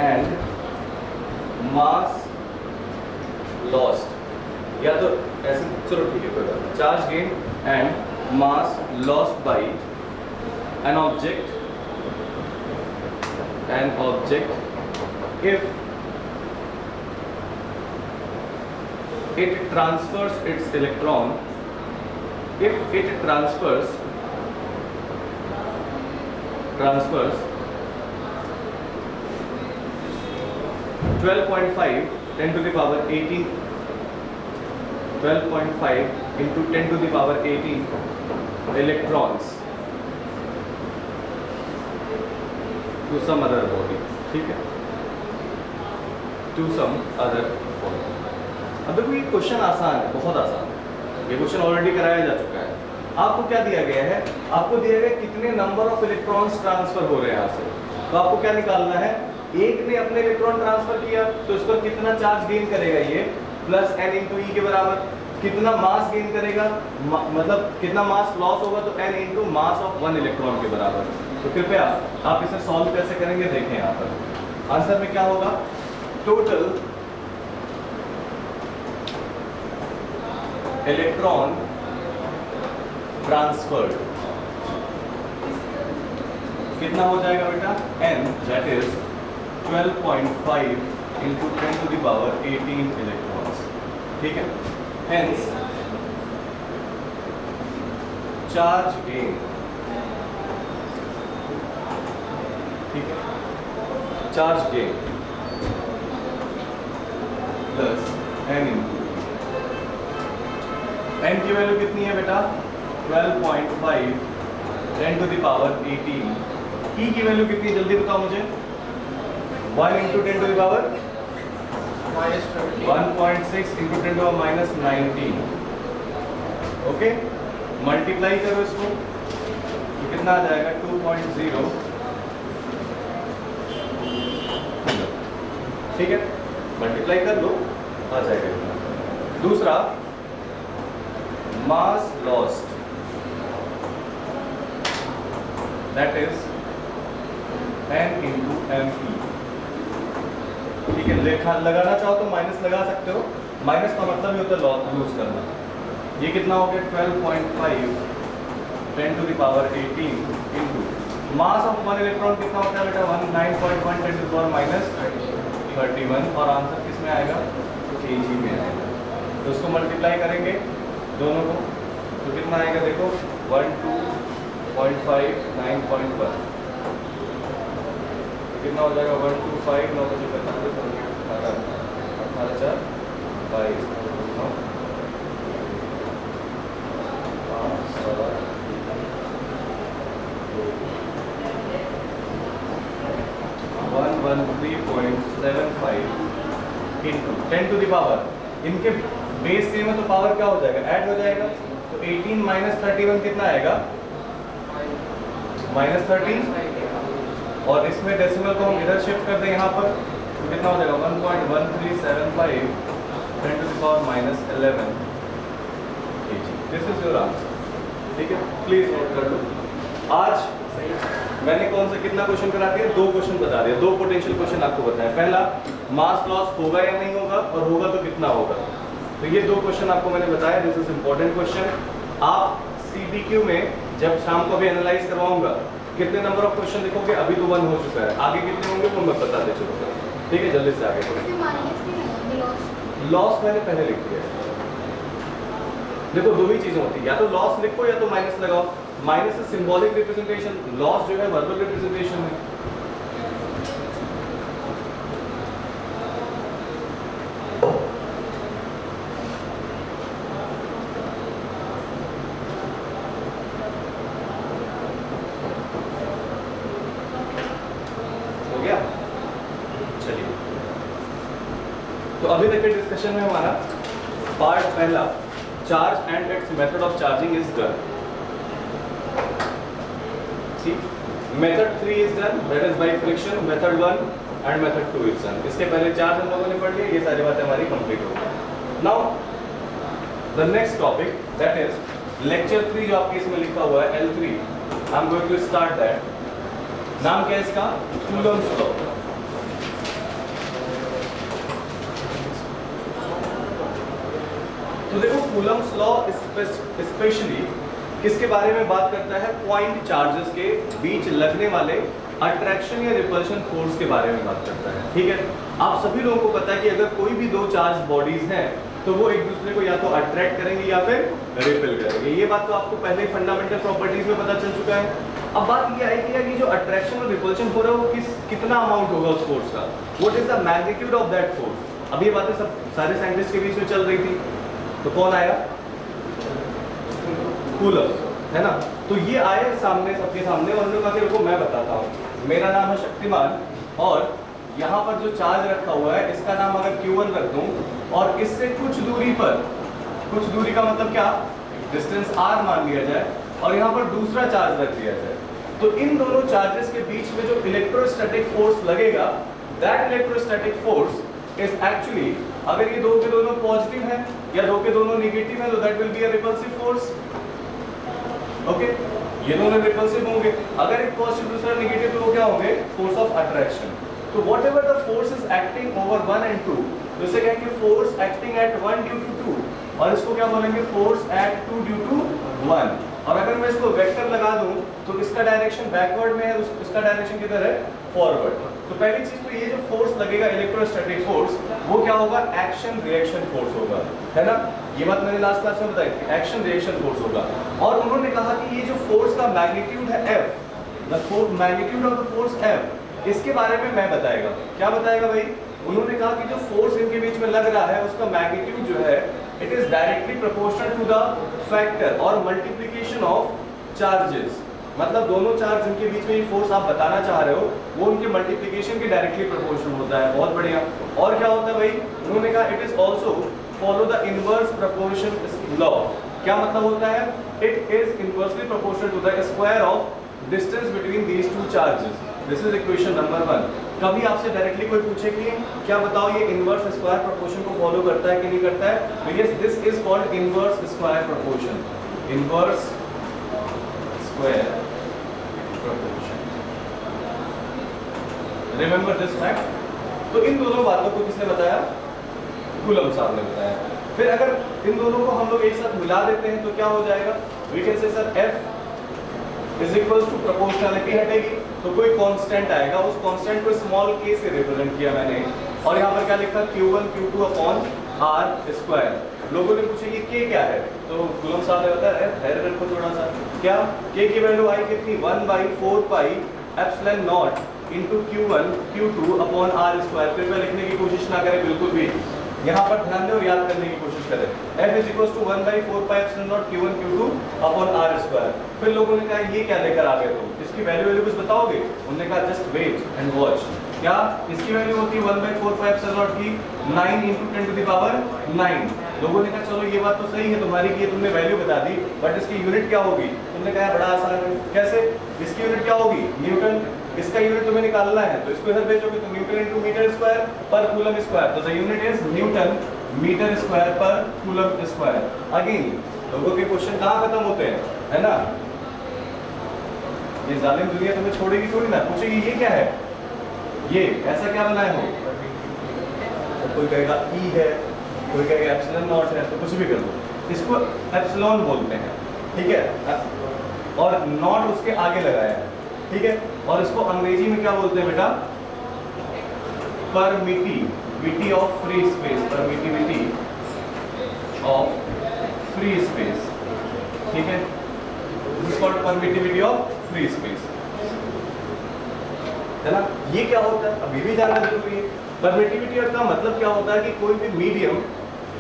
and mass lost, या तो ऐसे, चलो ठीक है कोई बात नहीं। Charge gain and mass lost by an object if it transfers its electron, if it transfers 12.5 10 to the power 18 12.5 into 10 to the power 18 electrons to some other body, ठीक है, to some other body। अब देखो ये question आसान है, बहुत आसान है, ये क्वेश्चन ऑलरेडी कराया जा चुका है। आपको क्या दिया गया है, आपको दिया गया कितने नंबर ऑफ इलेक्ट्रॉन्स ट्रांसफर हो रहे हैं यहाँ से। तो आपको क्या निकालना है, एक ने अपने इलेक्ट्रॉन ट्रांसफर किया तो इस पर कितना चार्ज गेन करेगा, ये प्लस n इंटू ई के बराबर। कितना मास गेन करेगा, मतलब कितना मास लॉस होगा, तो n into mass of 1 electron के बराबर। तो कृपया आप इसे सॉल्व कैसे करेंगे देखें यहाँ पर। आंसर में क्या होगा, टोटल इलेक्ट्रॉन ट्रांसफर्ड कितना हो जाएगा बेटा, n that is 12.5 into 10 to the power 18 electrons. ठीक है, हेंस चार्ज गेन, ठीक है, charge gain plus n into n की वैल्यू कितनी है बेटा, 12.5 10 टू द पावर 18। e की वैल्यू कितनी जल्दी बताओ मुझे, 1 into 10 to the power -1.6 into 10 to power -19। Okay, multiply करो इसको तो कितना आ जाएगा, 2.0। ठीक है, मल्टीप्लाई कर लो आ जाएगा। दूसरा, mass lost that is n into me। ठीक है, लेखा लगाना चाहो तो माइनस लगा सकते हो, माइनस का मतलब ही होता है लॉस लूज करना। ये कितना हो गया, 12.5 10 to the power 18 into mass of 1 electron कितना होता है बेटा, 19.1 10 टू द पावर -31। और आंसर किस में आएगा, kg में आएगा। तो उसको मल्टीप्लाई करेंगे दोनों को तो कितना आएगा, देखो 12.5 9.1 कितना हो जाएगा, 125 9 बजे 18 4 22 113.75 इंटू 10 टू द पावर, इनके बेस सेम है तो पावर क्या हो जाएगा, ऐड हो जाएगा। तो 18 माइनस 31 कितना आएगा, -13। और इसमें डेसिमल को हम इधर शिफ्ट कर दें यहाँ पर तो कितना हो जाएगा, 1.1375 10 to the power -11 kg। This is your answer. ठीक है, प्लीज नोट कर लो। आज मैंने कौन सा कितना क्वेश्चन करा दिया, 2 क्वेश्चन बता दिया, 2 पोटेंशियल क्वेश्चन आपको बताया। पहला, मास लॉस होगा या नहीं होगा, और होगा तो कितना होगा। तो ये 2 क्वेश्चन आपको मैंने बताया, दिस इज इंपॉर्टेंट क्वेश्चन। आप CPQ में जब शाम को भी एनालाइज करवाऊंगा, कितने नंबर ऑफ क्वेश्चन लिखोगे, अभी तो 1 हो चुका है, आगे कितने होंगे वो मैं बताते चलूंगा। ठीक है, जल्दी से आगे बढ़ो। लॉस मैंने पहले लिख दिया। देखो 2 ही चीजें होती है, या तो लॉस लिखो या तो माइनस लगाओ। Minus is symbolic representation, loss जो है वर्बल रिप्रेजेंटेशन है। हो गया, चलिए। तो अभी तक के डिस्कशन में हमारा पार्ट पहला, charge and it's method of charging is done. See, method 3 is done, that is by friction, method 1 and method 2 is done. इसके पहले चार्ज हम लोगों ने पढ़ लिए, ये सारी बातें हमारी कंप्लीट हो गई। Now, the next topic, that is lecture 3 जो आपके इसमें लिखा हुआ है L3, I'm going to start that. नाम क्या है इसका, Coulomb's law। तो देखो Coulomb's law स्पेशली किसके बारे में बात करता है, पॉइंट चार्जेस के बीच लगने वाले अट्रैक्शन या रिपल्शन फोर्स के बारे में बात करता है। ठीक है, आप सभी लोगों को पता है कि अगर कोई भी 2 चार्ज बॉडीज हैं तो वो एक दूसरे को या तो अट्रैक्ट करेंगे या फिर रिपेल करेंगे। ये बात तो आपको पहले फंडामेंटल प्रॉपर्टीज में पता चल चुका है। अब बात ये आएगी कि जो अट्रैक्शन और रिपल्शन हो रहा है वो कितना अमाउंट होगा उस फोर्स का, what is the magnitude of that force. अब ये बातें सब सारे साइंटिस्ट के बीच में चल रही थी, तो कौन आया, कूलम, है ना। तो ये आए सामने, सबके सामने, और उन्होंने कहा कि रुको मैं बताता हूँ, मेरा नाम है शक्तिमान, और यहाँ पर जो चार्ज रखा हुआ है इसका नाम अगर Q1 रख दूँ, और इससे कुछ दूरी पर, कुछ दूरी का मतलब क्या, डिस्टेंस r मान लिया जाए और यहाँ पर दूसरा चार्ज रख दिया जाए, तो इन दोनों चार्जेस के बीच में जो इलेक्ट्रोस्टैटिक फोर्स लगेगा, that electrostatic force is actually, अगर ये दो के दोनों पॉजिटिव हैं या दो के दोनों नेगेटिव हैं, तो that will be a repulsive force. Okay, ये दोनों रिपल्सिव होंगे। अगर एक पॉजिटिव दूसरा नेगेटिव, तो वो क्या होंगे? Force of attraction. तो whatever the force is acting over 1 and 2, तो इसे कहेंगे force acting at 1 due to 2, और इसको क्या बोलेंगे? Force at 2 due to 1। और अगर मैं इसको वेक्टर लगा दूं तो इसका डायरेक्शन बैकवर्ड में है, इसका डायरेक्शन किधर है? फॉरवर्ड। तो पहली चीज तो ये जो फोर्स लगेगा इलेक्ट्रोस्टैटिक फोर्स, वो क्या होगा? एक्शन रिएक्शन फोर्स होगा, है ना? ये बात मैंने लास्ट क्लास में बताई थी, एक्शन रिएक्शन फोर्स होगा। और उन्होंने कहा कि ये जो फोर्स का मैग्नीट्यूड है F, the magnitude of the force F, इसके बारे में मैं बताएगा। क्या बताएगा भाई? उन्होंने कहा कि जो फोर्स इनके बीच में लग रहा है उसका मैग्नीट्यूड जो है, it is directly proportional to the factor और मल्टीप्लिकेशन ऑफ चार्जेस। मतलब दोनों चार्ज जिनके बीच में ये फोर्स आप बताना चाह रहे हो, वो उनके मल्टीप्लिकेशन के डायरेक्टली प्रोपोर्शनल होता है। बहुत बढ़िया। और क्या होता है भाई? उन्होंने कहा it is also follow the inverse proportion law. क्या मतलब होता है? It is inversely proportional to the square of distance between these two charges. This is equation number 1। कभी आपसे डायरेक्टली कोई पूछे कि क्या बताओ ये इनवर्स स्क्वायर प्रोपोर्शन को फॉलो करता है कि नहीं करता है, तो yes, this is called inverse square proportion. Inverse square proportion, remember this fact. तो इन दोनों बातों को किसने बताया? कूलम्ब साहब ने बताया। फिर अगर इन दोनों को हम लोग एक साथ मिला देते हैं तो क्या हो जाएगा? We can say sir F is equal to proportionality हटेगी तो कोई कांस्टेंट आएगा, उस कांस्टेंट को स्मॉल k से रिप्रेजेंट किया मैंने, और यहाँ पर क्या लिखा? Q1 Q2 upon R square. लोगों ने पूछा ये k क्या है, तो कूलम्ब साहब ने बताया धैर्य रखो थोड़ा सा। क्या k की वैल्यू आई कितनी? 1/4 pi epsilon naught into Q1 Q2 upon R square. फिर मैं लिखने की कोशिश ना करें बिल्कुल भी, यहाँ पर ध्यान दें और याद करने की कोशिश करें। F is equal to 1/4 pi epsilon naught Q1 Q2 upon R square. फिर लोगों ने कहा ये क्या लेकर आ गए तुम, इसकी वैल्यू कुछ बताओगे? उन्होंने कहा जस्ट वेट एंड वॉच। क्या इसकी वैल्यू होती है? 1/4 पाई एप्सिलॉन नॉट की 9 × 10⁹ लोगों ने कहा चलो ये बात तो सही है तुम्हारी कि तुमने वैल्यू बता दी, बट इसकी यूनिट क्या होगी? तुमने कहा बड़ा आसान है। कैसे? इसकी यूनिट क्या होगी? न्यूटन। इसका यूनिट तुम्हें निकालना है तो इसको इधर भेजोगे तो न्यूटन इनटू मीटर स्क्वायर पर कूलम स्क्वायर, तो the unit is newton metre square पर कूलम स्क्वायर। अगेन लोगों के क्वेश्चन कहाँ खत्म होते हैं, है ना? ये जालिम दुनिया तुम्हें छोड़ेगी थोड़ी ना, पूछेगी ये क्या है, ये ऐसा क्या बनाए हो? तो कोई कहेगा E है, कोई कहेगा एप्सिलॉन नॉट है, तो कुछ भी कर दो। इसको एप्सिलॉन बोलते हैं, ठीक है, और नॉट उसके आगे लगाया है, ठीक है। और इसको अंग्रेजी में क्या बोलते हैं बेटा? Permittivity of free space, permittivity of free space, ठीक है। This is called permittivity of free space, है ना? ये क्या होता है अभी भी जानना जरूरी है। परमिटिविटी का मतलब क्या होता है कि कोई भी मीडियम,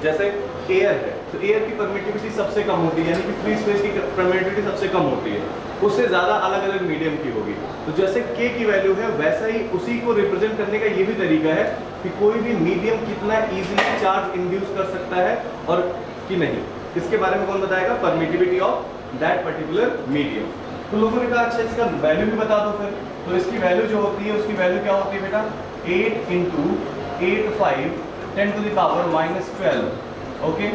जैसे एयर है, तो एयर की परमिटिविटी सबसे कम होती है, यानी कि फ्री स्पेस की परमिटिविटी सबसे कम होती है, उससे ज़्यादा अलग अलग मीडियम की होगी। तो जैसे k की वैल्यू है, वैसा ही उसी को रिप्रेजेंट करने का ये भी तरीका है कि कोई भी मीडियम कितना इजीली चार्ज इंड्यूस कर सकता है और कि नहीं, इसके बारे में कौन बताएगा? Permittivity of that particular medium. तो लोगों ने कहा अच्छा इसका वैल्यू भी बता दो फिर। तो इसकी वैल्यू जो होती है, उसकी वैल्यू क्या होती है बेटा? 8 × 8 10⁻⁻12। ओके,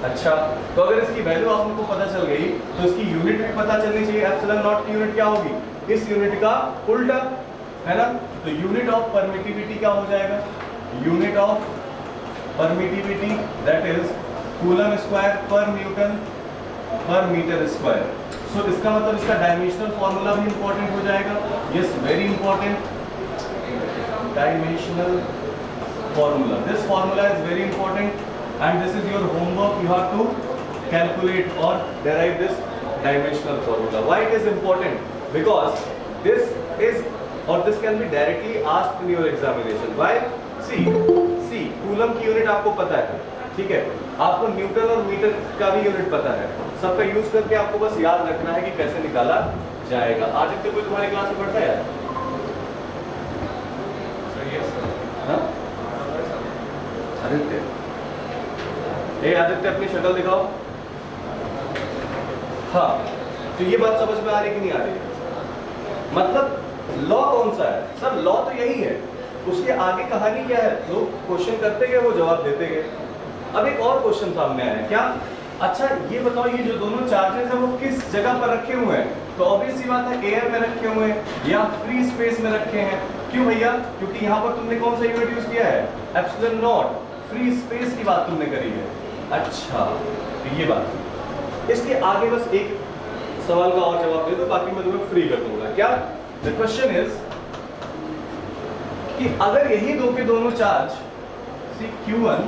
अच्छा, तो अगर इसकी वैल्यू आपको पता चल गई तो इसकी यूनिट भी पता चलनी चाहिए। एप्सिलॉन नॉट की यूनिट क्या होगी? इस यूनिट का उल्टा, है ना? तो यूनिट ऑफ परमिटिविटी क्या हो जाएगा? Unit of permittivity that is coulomb square पर न्यूटन पर मीटर स्क्वायर। सो इसका मतलब इसका डायमेंशनल फॉर्मूला भी इंपॉर्टेंट हो जाएगा। Yes, very important, dimensional formula. This formula is very important and this is your homework. You have to calculate or derive this dimensional formula. Why it is important? Because this is or this can be directly asked in your examination. Why? See, coulomb की unit आपको पता है, ठीक है, आपको Newton और metre का भी यूनिट पता है, सबका यूज करके आपको बस याद रखना है कि कैसे निकाला जाएगा। आदित्य कोई तुम्हारी क्लास में पढ़ता है यार? हाँ? आदित्य, ए आदित्य अपनी शक्ल दिखाओ। हाँ, तो ये बात समझ में आ रही कि नहीं आ रही? मतलब लॉ कौन सा है सर? लॉ तो यही है, उसके आगे कहानी क्या है? लोग क्वेश्चन करते गए, वो जवाब देते गए। अब एक और क्वेश्चन सामने आया, क्या? अच्छा ये बताओ, ये जो दोनों चार्जेस हैं वो किस जगह पर रखे हुए हैं? तो ऑब्वियस सी बात है, एयर में रखे हुए हैं या फ्री स्पेस में रखे हैं। क्यों भैया? क्योंकि यहाँ पर तुमने कौन सा यूनिट यूज किया है? एप्सिलॉन नॉट, फ्री स्पेस की बात तुमने करी है। अच्छा, तो ये बात। इसके आगे बस एक सवाल का और जवाब दे दो, बाकी मैं तुम्हें फ्री कर दूंगा। क्या? द क्वेश्चन इज कि अगर यही दो के दोनों charge C Q1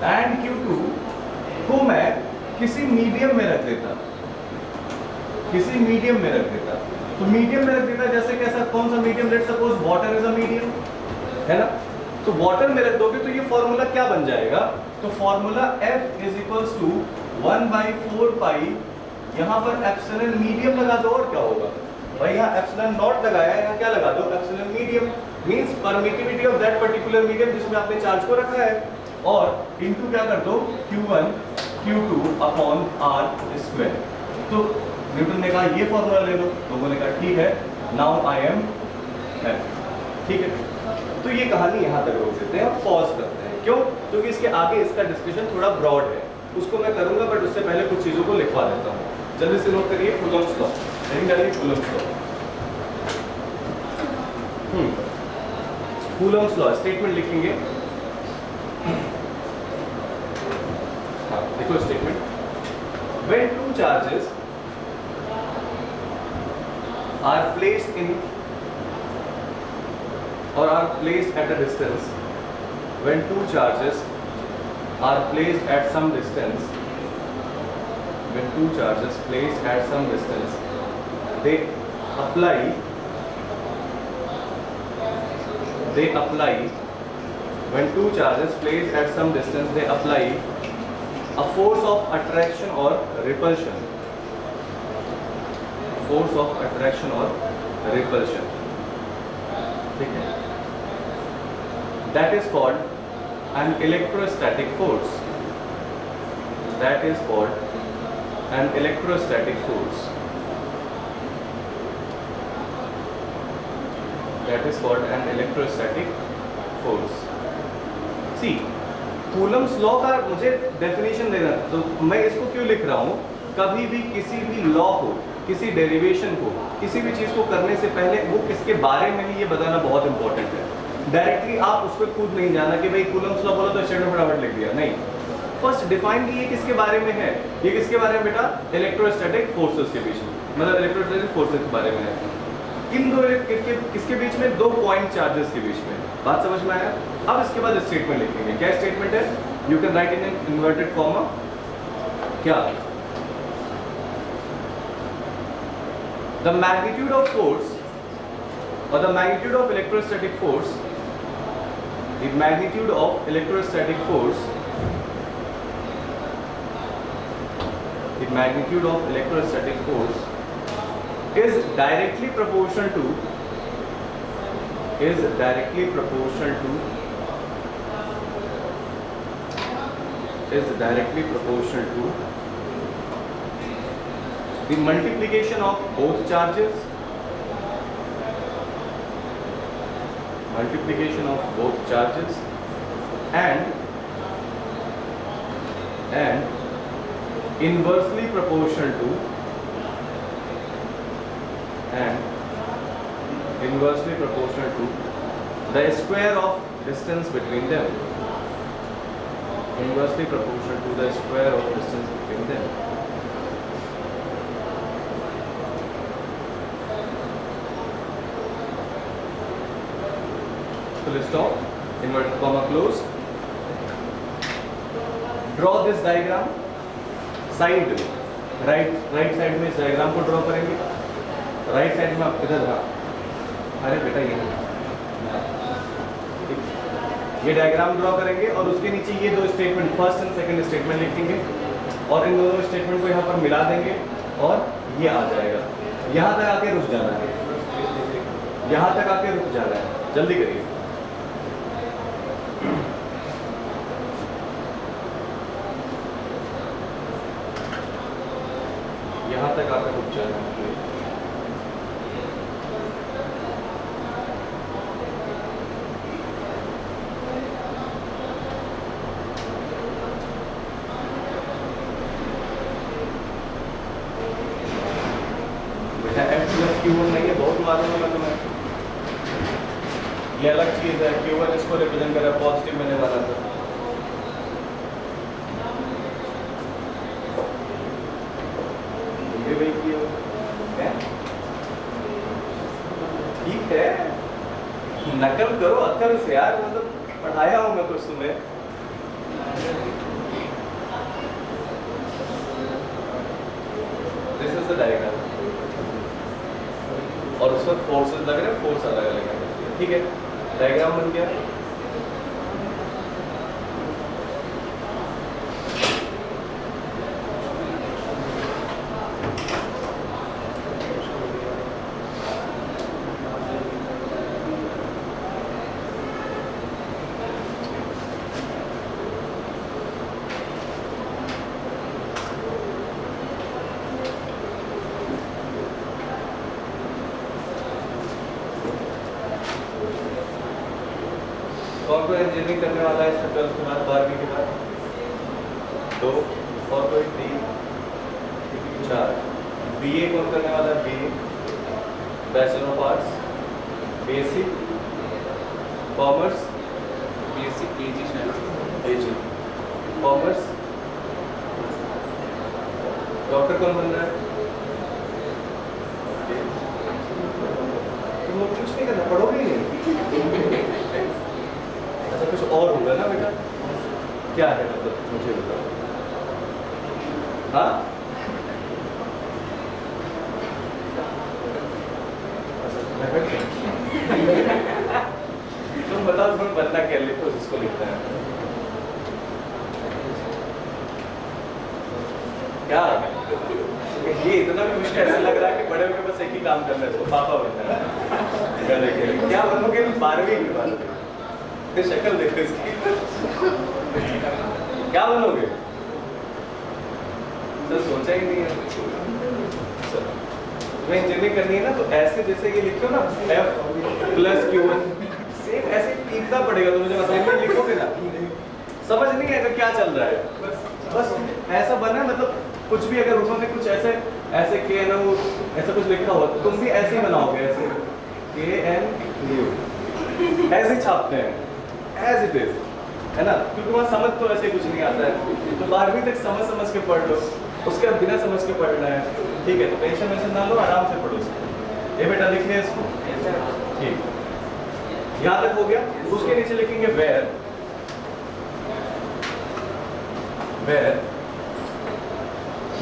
and Q2 को मैं किसी मीडियम में रख देता, किसी मीडियम में रख देता, तो मीडियम में रख देता जैसे कैसा? कौन सा medium? Let's suppose water is a medium, है ना? तो वाटर में रख दोगे तो ये फॉर्मूला क्या बन जाएगा? तो formula F is equals to 1/4 pi, यहाँ पर एप्सिलॉन मीडियम लगा दो और क्या होगा भाई? यहाँ एप्सिलॉन नॉट लगाया है, यहाँ क्या लगा दो? Epsilon medium, means permittivity of that particular medium जिसमें आपने चार्ज को रखा है, और इनटू क्या कर दो? Q1 Q2 upon R square. तो न्यूटन ने कहा ये फॉर्मूला ले लो, लोगों ने कहा ठीक है, नाउ आई एम ठीक है। तो ये कहानी यहाँ तक रोक देते हैं और पॉज करते हैं। क्यों? क्योंकि इसके आगे इसका डिस्कशन थोड़ा ब्रॉड है, उसको मैं करूंगा, बट उससे पहले कुछ चीज़ों को लिखवा देता हूँ। जल्दी से नोट करिए Coulomb's law, Coulomb's law. Coulomb's law statement लिखेंगे। हाँ, देखो statement, when two charges are placed in or are placed at a distance, when two charges are placed at some distance, when two charges placed at some distance, they apply when two charges placed at some distance, they apply a force of attraction or repulsion, force of attraction or repulsion, ठीक है? That is called an electrostatic force, that is called an electrostatic force, that is called an electrostatic force. See, Coulomb's law का मुझे definition देना, तो मैं इसको क्यों लिख रहा हूँ? कभी भी किसी भी लॉ को, किसी डेरिवेशन को, किसी भी चीज़ को करने से पहले वो किसके बारे में है ये बताना बहुत इंपॉर्टेंट है। डायरेक्टली आप उस पर कूद नहीं जाना कि भाई कूलम्ब्स लॉ बोला तो स्टेटमेंट फटाफट लिख दिया, नहीं। फर्स्ट डिफाइन कि ये किसके बारे में है। ये किसके बारे में बेटा? इलेक्ट्रोस्टैटिक फोर्सेस के बीच में, मतलब इलेक्ट्रोस्टैटिक फोर्सेस के बारे में है। इन दो किसके बीच में? दो पॉइंट चार्जेस के बीच में। बात समझ में आया? अब इसके बाद स्टेटमेंट लिखेंगे। क्या स्टेटमेंट है? You can write in an inverted comma. क्या? द मैग्नीट्यूड ऑफ फोर्स और the magnitude of electrostatic force, the magnitude of electrostatic force, the magnitude of electrostatic force is directly proportional to the multiplication of both charges, and inversely proportional to the square of distance between them, inversely proportional to the square of distance between them. Full stop, inverted comma close. Draw this diagram. Side right side में इस diagram को draw करेंगे। Right side में आप इधर, अरे बेटा ये डायग्राम ड्रॉ करेंगे और उसके नीचे ये दो statement, first and second statement लिखेंगे और इन दोनों स्टेटमेंट को यहाँ पर मिला देंगे और ये आ जाएगा। यहाँ तक आके रुक जाना है, यहाँ तक आके रुक जाना है। जल्दी करिए। Q1 नहीं है, बहुत मालूम है मैं तुम्हें। ये अलग चीज़ है, Q1 इसको रिप्रेजेंट कर रहा है, पॉजिटिव मैंने माना था। ये वही की है, ठीक है, नकल करो अक्ल से यार, मतलब पढ़ाया हूँ मैं कुछ तुम्हें। दिस इज द डायग्राम और उस पर फोर्सेस लग रहे हैं, फोर्स अलग अलग है, ठीक है। डायग्राम बन गया। कौन कोई इंजीनियरिंग करने वाला है इससे 12th के बाद, 12वीं के बाद? 2 और कोई 3 4। बीए कौन करने वाला है? BA, bachelor of arts, BSc commerce, BSc PG शायद, पीजी कॉमर्स। डॉक्टर कौन बन रहा है? तुम लोग कुछ नहीं करना, पढ़ोगे नहीं। अच्छा कुछ और होगा ना बेटा? क्या है मतलब मुझे बताओ। हाँ तुम बताओ तुम्हें बनना क्या, लिखो जिसको लिखना है। क्या ये इतना भी मुश्किल ऐसा लग रहा है कि बड़े होकर बस एक ही काम करना है, इसको पापा बनना है। क्या बनोगे 12वीं के बाद? फिर शक्ल देखो इसकी, क्या बनोगे? तो सोचा ही नहीं है। तुम्हें इंजीनियरिंग करनी है ना, तो ऐसे जैसे ये लिखो ना F+Q1, सेम ऐसे टीपना पड़ेगा। तो मुझे असाइनमेंट लिखोगे ना, समझ नहीं आएगा क्या चल रहा है, बस ऐसा बना। मतलब कुछ भी अगर उन्होंने कुछ ऐसे ऐसे KNU ऐसा कुछ लिखा हो तो तुम भी ऐसे ही बनाओगे, ऐसे KNU ऐसे ही छापते हैं एज इट इज, है ना, क्योंकि वहाँ समझ तो ऐसे कुछ नहीं आता है। तो 12वीं तक समझ के पढ़ लो, उसके बाद बिना समझ के पढ़ना है, ठीक है। तो टेंशन वेंशन ना लो, आराम से पढ़ो इसको। ये बेटा लिख लिया इसको, ठीक, यहाँ तक हो गया। उसके नीचे लिखेंगे where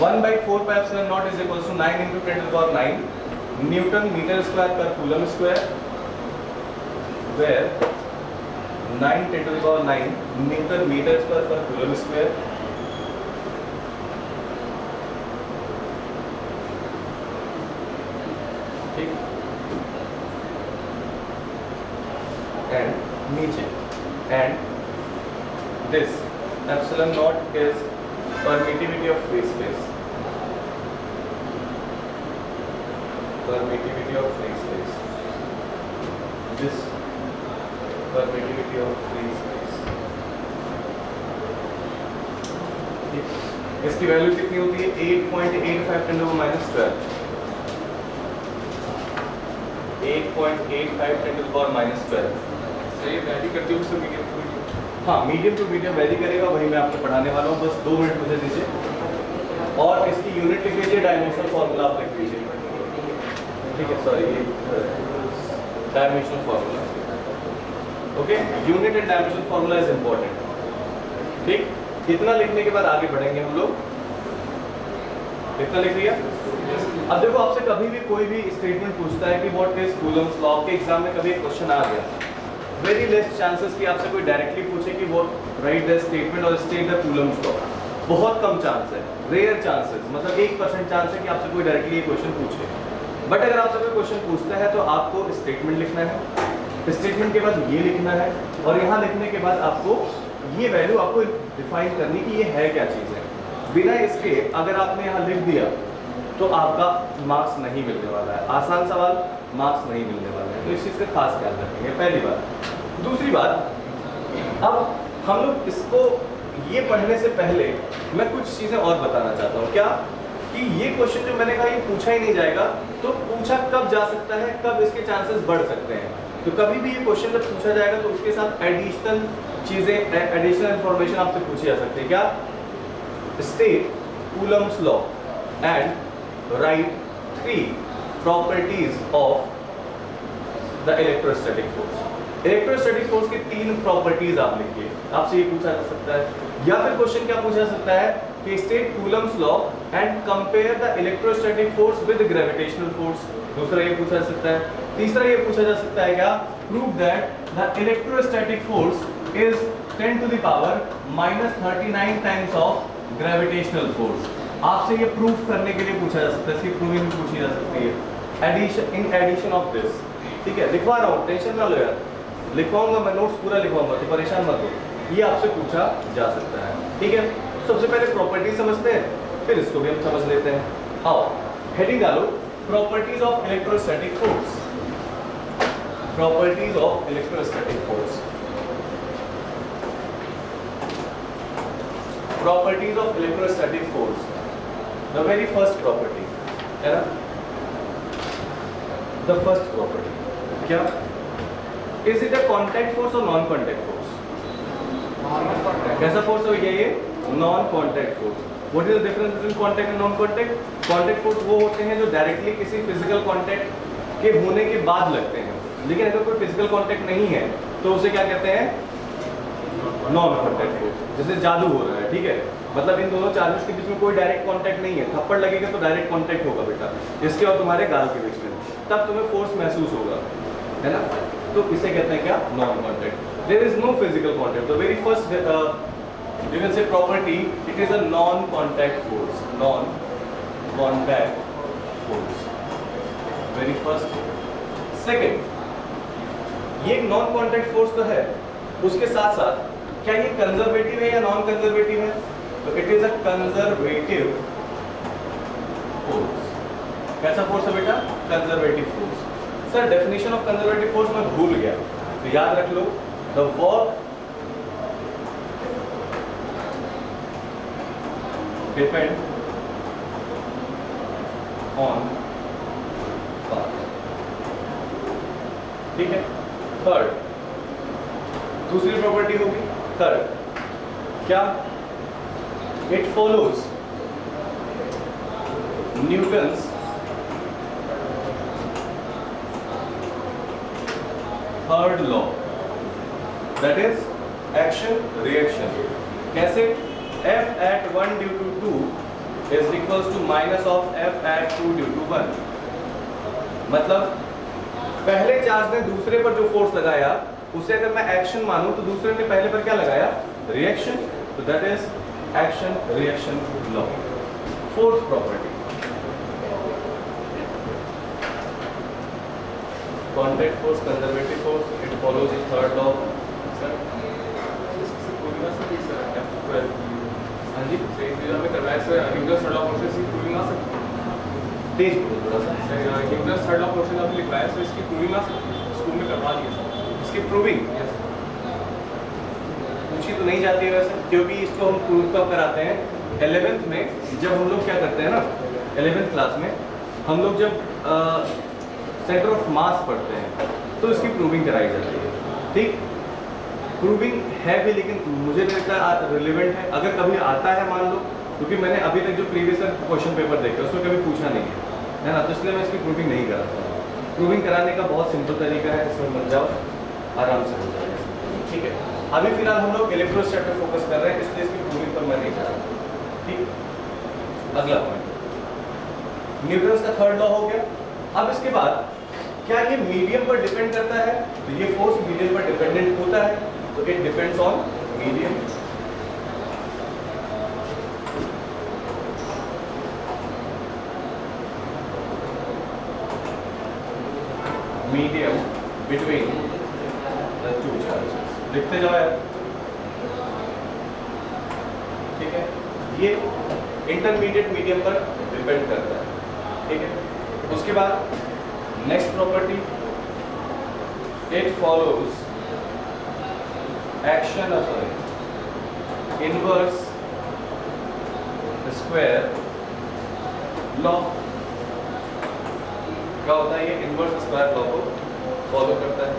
1/4 pi epsilon naught is equal to 9 × 10⁹ newton metre square पर coulomb square, where 9 × 10⁹ newton metre square पर कूलम स्क्वायर। ठीक, एंड नीचे and this epsilon naught is permittivity of free space, permittivity of free space, this permittivity of free space। इसकी value कितनी होती है? 8.85 × 10⁻12, 8.85 × 10⁻12। सही value करती हूँ उसको मीडियम टू हाँ, मीडियम टू मीडियम वेरी करेगा, वही मैं आपको पढ़ाने वाला हूँ। बस 2 मिनट मुझे दीजिए और इसकी यूनिट लिख लीजिए, डायमेंशनल फॉर्मूला आप लिख लीजिए, ठीक है। सॉरी, ये dimensional formula, okay. Unit and dimensional formula is important, ठीक। इतना लिखने के बाद आगे बढ़ेंगे हम लोग। इतना लिख लिया। अब देखो, आपसे कभी भी कोई भी स्टेटमेंट पूछता है कि व्हाट इज कूलम्स लॉ, के एग्जाम में कभी एक क्वेश्चन आ गया, वेरी लेस चांसेस कि आपसे कोई डायरेक्टली पूछे कि वो राइट द स्टेटमेंट और स्टेट द कूलम्स लॉ। बहुत कम चांस है, रेयर चांसेस, मतलब 1% चांस है कि आपसे कोई डायरेक्टली ये क्वेश्चन पूछे। बट अगर आपसे कोई क्वेश्चन पूछता है तो आपको स्टेटमेंट लिखना है, स्टेटमेंट के बाद ये लिखना है, और यहाँ लिखने के बाद आपको ये वैल्यू आपको डिफाइन करनी कि ये है क्या चीज़ है। बिना इसके अगर आपने यहाँ लिख दिया तो आपका मार्क्स नहीं मिलने वाला है। आसान सवाल, मार्क्स नहीं मिलने वाला है, तो इस चीज़ का खास ख्याल रखेंगे, पहली बात। दूसरी बात, अब हम लोग इसको ये पढ़ने से पहले मैं कुछ चीज़ें और बताना चाहता हूँ। क्या? कि ये क्वेश्चन जो मैंने कहा ये पूछा ही नहीं जाएगा, तो पूछा कब जा सकता है, कब इसके चांसेस बढ़ सकते हैं। तो कभी भी ये क्वेश्चन जब पूछा जाएगा तो उसके साथ एडिशनल चीजें, एडिशनल इंफॉर्मेशन आपसे पूछी जा सकती है। क्या? State Coulomb's law and right 3 properties of the electrostatic force. Electrostatic force की 3 प्रॉपर्टीज आप लिखिए, आपसे ये पूछा जा सकता है। या फिर क्वेश्चन क्या पूछा जा सकता है कि state Coulomb's law and compare the electrostatic force with gravitational force. दूसरा ये पूछा जा सकता है। तीसरा ये पूछा जा सकता है क्या? Prove that the electrostatic force is 10 to the power -39 times of gravitational force. आपसे ये प्रूफ करने के लिए पूछा जा सकता है, इसकी प्रूविंग पूछी जा सकती है। Addition, in addition of this, ठीक है, लिखवा रहा हूँ, टेंशन ना लो यार, लिखवाऊंगा मैं, नोट्स पूरा लिखवाऊंगा, तो परेशान मत हो। ये आपसे पूछा जा सकता है, ठीक है। सबसे पहले प्रॉपर्टी समझते हैं, फिर इसको भी हम समझ लेते हैं। आओ हेडिंग डालो, properties of electrostatic force. Properties of electrostatic force. Properties of electrostatic force. The very first property है ना, द फर्स्ट प्रॉपर्टी क्या? Is it a contact force और non contact force? Normal contact. कैसा फोर्स हो गया ये? Non contact force. What is the difference between contact and non contact? Contact force वो होते हैं जो डायरेक्टली किसी फिजिकल कांटेक्ट के होने के बाद लगते हैं, लेकिन अगर कोई फिजिकल कांटेक्ट नहीं है तो उसे क्या कहते हैं? Non contact force. जैसे जादू हो रहा है, ठीक है, मतलब इन दोनों चार्जेस के बीच में कोई डायरेक्ट कांटेक्ट नहीं है, थप्पड़ लगेगा तो डायरेक्ट कांटेक्ट होगा बेटा, इसके और तुम्हारे गाल के बीच में, तब तुम्हें फोर्स महसूस होगा, है ना। तो इसे कहते हैं क्या? Non contact. There is no physical contact. The very first you can say property, it is a non contact force. Non contact force, very first. Second, ये नॉन कांटेक्ट फोर्स तो है, उसके साथ साथ क्या ये कंजर्वेटिव है या नॉन कंजर्वेटिव है? तो it is a conservative force. कैसा फोर्स है बेटा? Conservative force. Sir definition of conservative force मैं भूल गया, तो याद रख लो, the work depend on path, ठीक है। थर्ड, दूसरी प्रॉपर्टी होगी थर्ड, क्या? It follows Newton's third law, that is action reaction. कैसे? F at 1 due to 2 is equals to minus of F at 2 due to 1। मतलब पहले चार्ज ने दूसरे पर जो फोर्स लगाया उसे अगर मैं एक्शन मानूं तो दूसरे ने पहले पर क्या लगाया? रिएक्शन। तो that is action reaction law. Fourth property, contact force, conservative force, it follows the third law. हाँ जी, में करवाया sir, Newton's third law process की प्रूविंग आ सकती तेज बोलो थोड़ा सा। है। न्यूटन्स थर्ड लॉ प्रोसेस आपने लिखवाया सर, इसकी प्रूविंग आ सकती है, स्कूल में करवा दिया सर। इसकी प्रूविंग यस पूछी तो नहीं जाती है वैसे, क्योंकि इसको हम प्रूव कब कराते हैं? 11th में, जब हम लोग क्या करते हैं ना, 11th क्लास में हम लोग जब सेंटर ऑफ मास पढ़ते हैं तो इसकी प्रूविंग कराई जाती है, ठीक। प्रूविंग है भी, लेकिन मुझे लगता है रिलेवेंट है, अगर कभी आता है मान लो, क्योंकि मैंने अभी तक जो प्रीवियस क्वेश्चन पेपर देखे उसमें कभी पूछा नहीं है ना, तो इसलिए मैं इसकी प्रूविंग नहीं कराता हूँ। प्रूविंग कराने का बहुत सिंपल तरीका है, इसमें बन जाओ, आराम से हो जाएगा, ठीक है। अभी फिलहाल हम लोग इलेक्ट्रोस्टैटिक फोकस कर रहे हैं, इसलिए इसकी प्रूविंग पर मैं नहीं जा रहा, ठीक। अगला पॉइंट, न्यूटन्स का थर्ड लॉ हो गया। अब इसके बाद क्या ये मीडियम पर डिपेंड करता है? तो ये फोर्स मीडियम पर डिपेंडेंट होता है, तो it depends on medium. Medium between the two charges. लिखते जाओ यार, ठीक है। ये इंटरमीडिएट मीडियम पर डिपेंड करता है, ठीक है। उसके बाद next property, it follows action inverse square law क्या होता है, ये इनवर्स स्क्वायर लॉ को फॉलो करता है।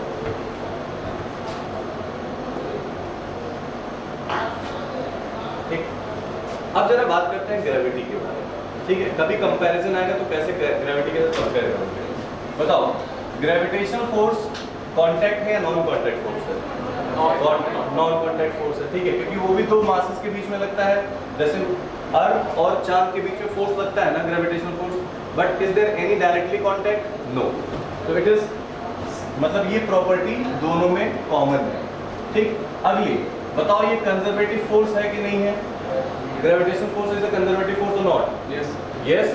ठीक, अब जरा बात करते हैं ग्रेविटी के बारे में। ठीक है, कभी कंपैरिजन आएगा तो कैसे ग्रेविटी के साथ कंपेयर करोगे? बताओ, ग्रेविटेशनल फोर्स कांटेक्ट है या नॉन कांटेक्ट फोर्स है? नॉन कांटेक्ट फोर्स है। ठीक है, क्योंकि वो भी दो मासेस के बीच में लगता है, जैसे अर्थ और चांद के बीच में फोर्स लगता है ना, gravitational force. But is there any directly contact? No. तो इट इज, मतलब ये प्रॉपर्टी दोनों में कॉमन है। ठीक, अगली बताओ, ये कंजर्वेटिव फोर्स है कि नहीं है? Gravitational force is a conservative force और नॉट? यस। यस,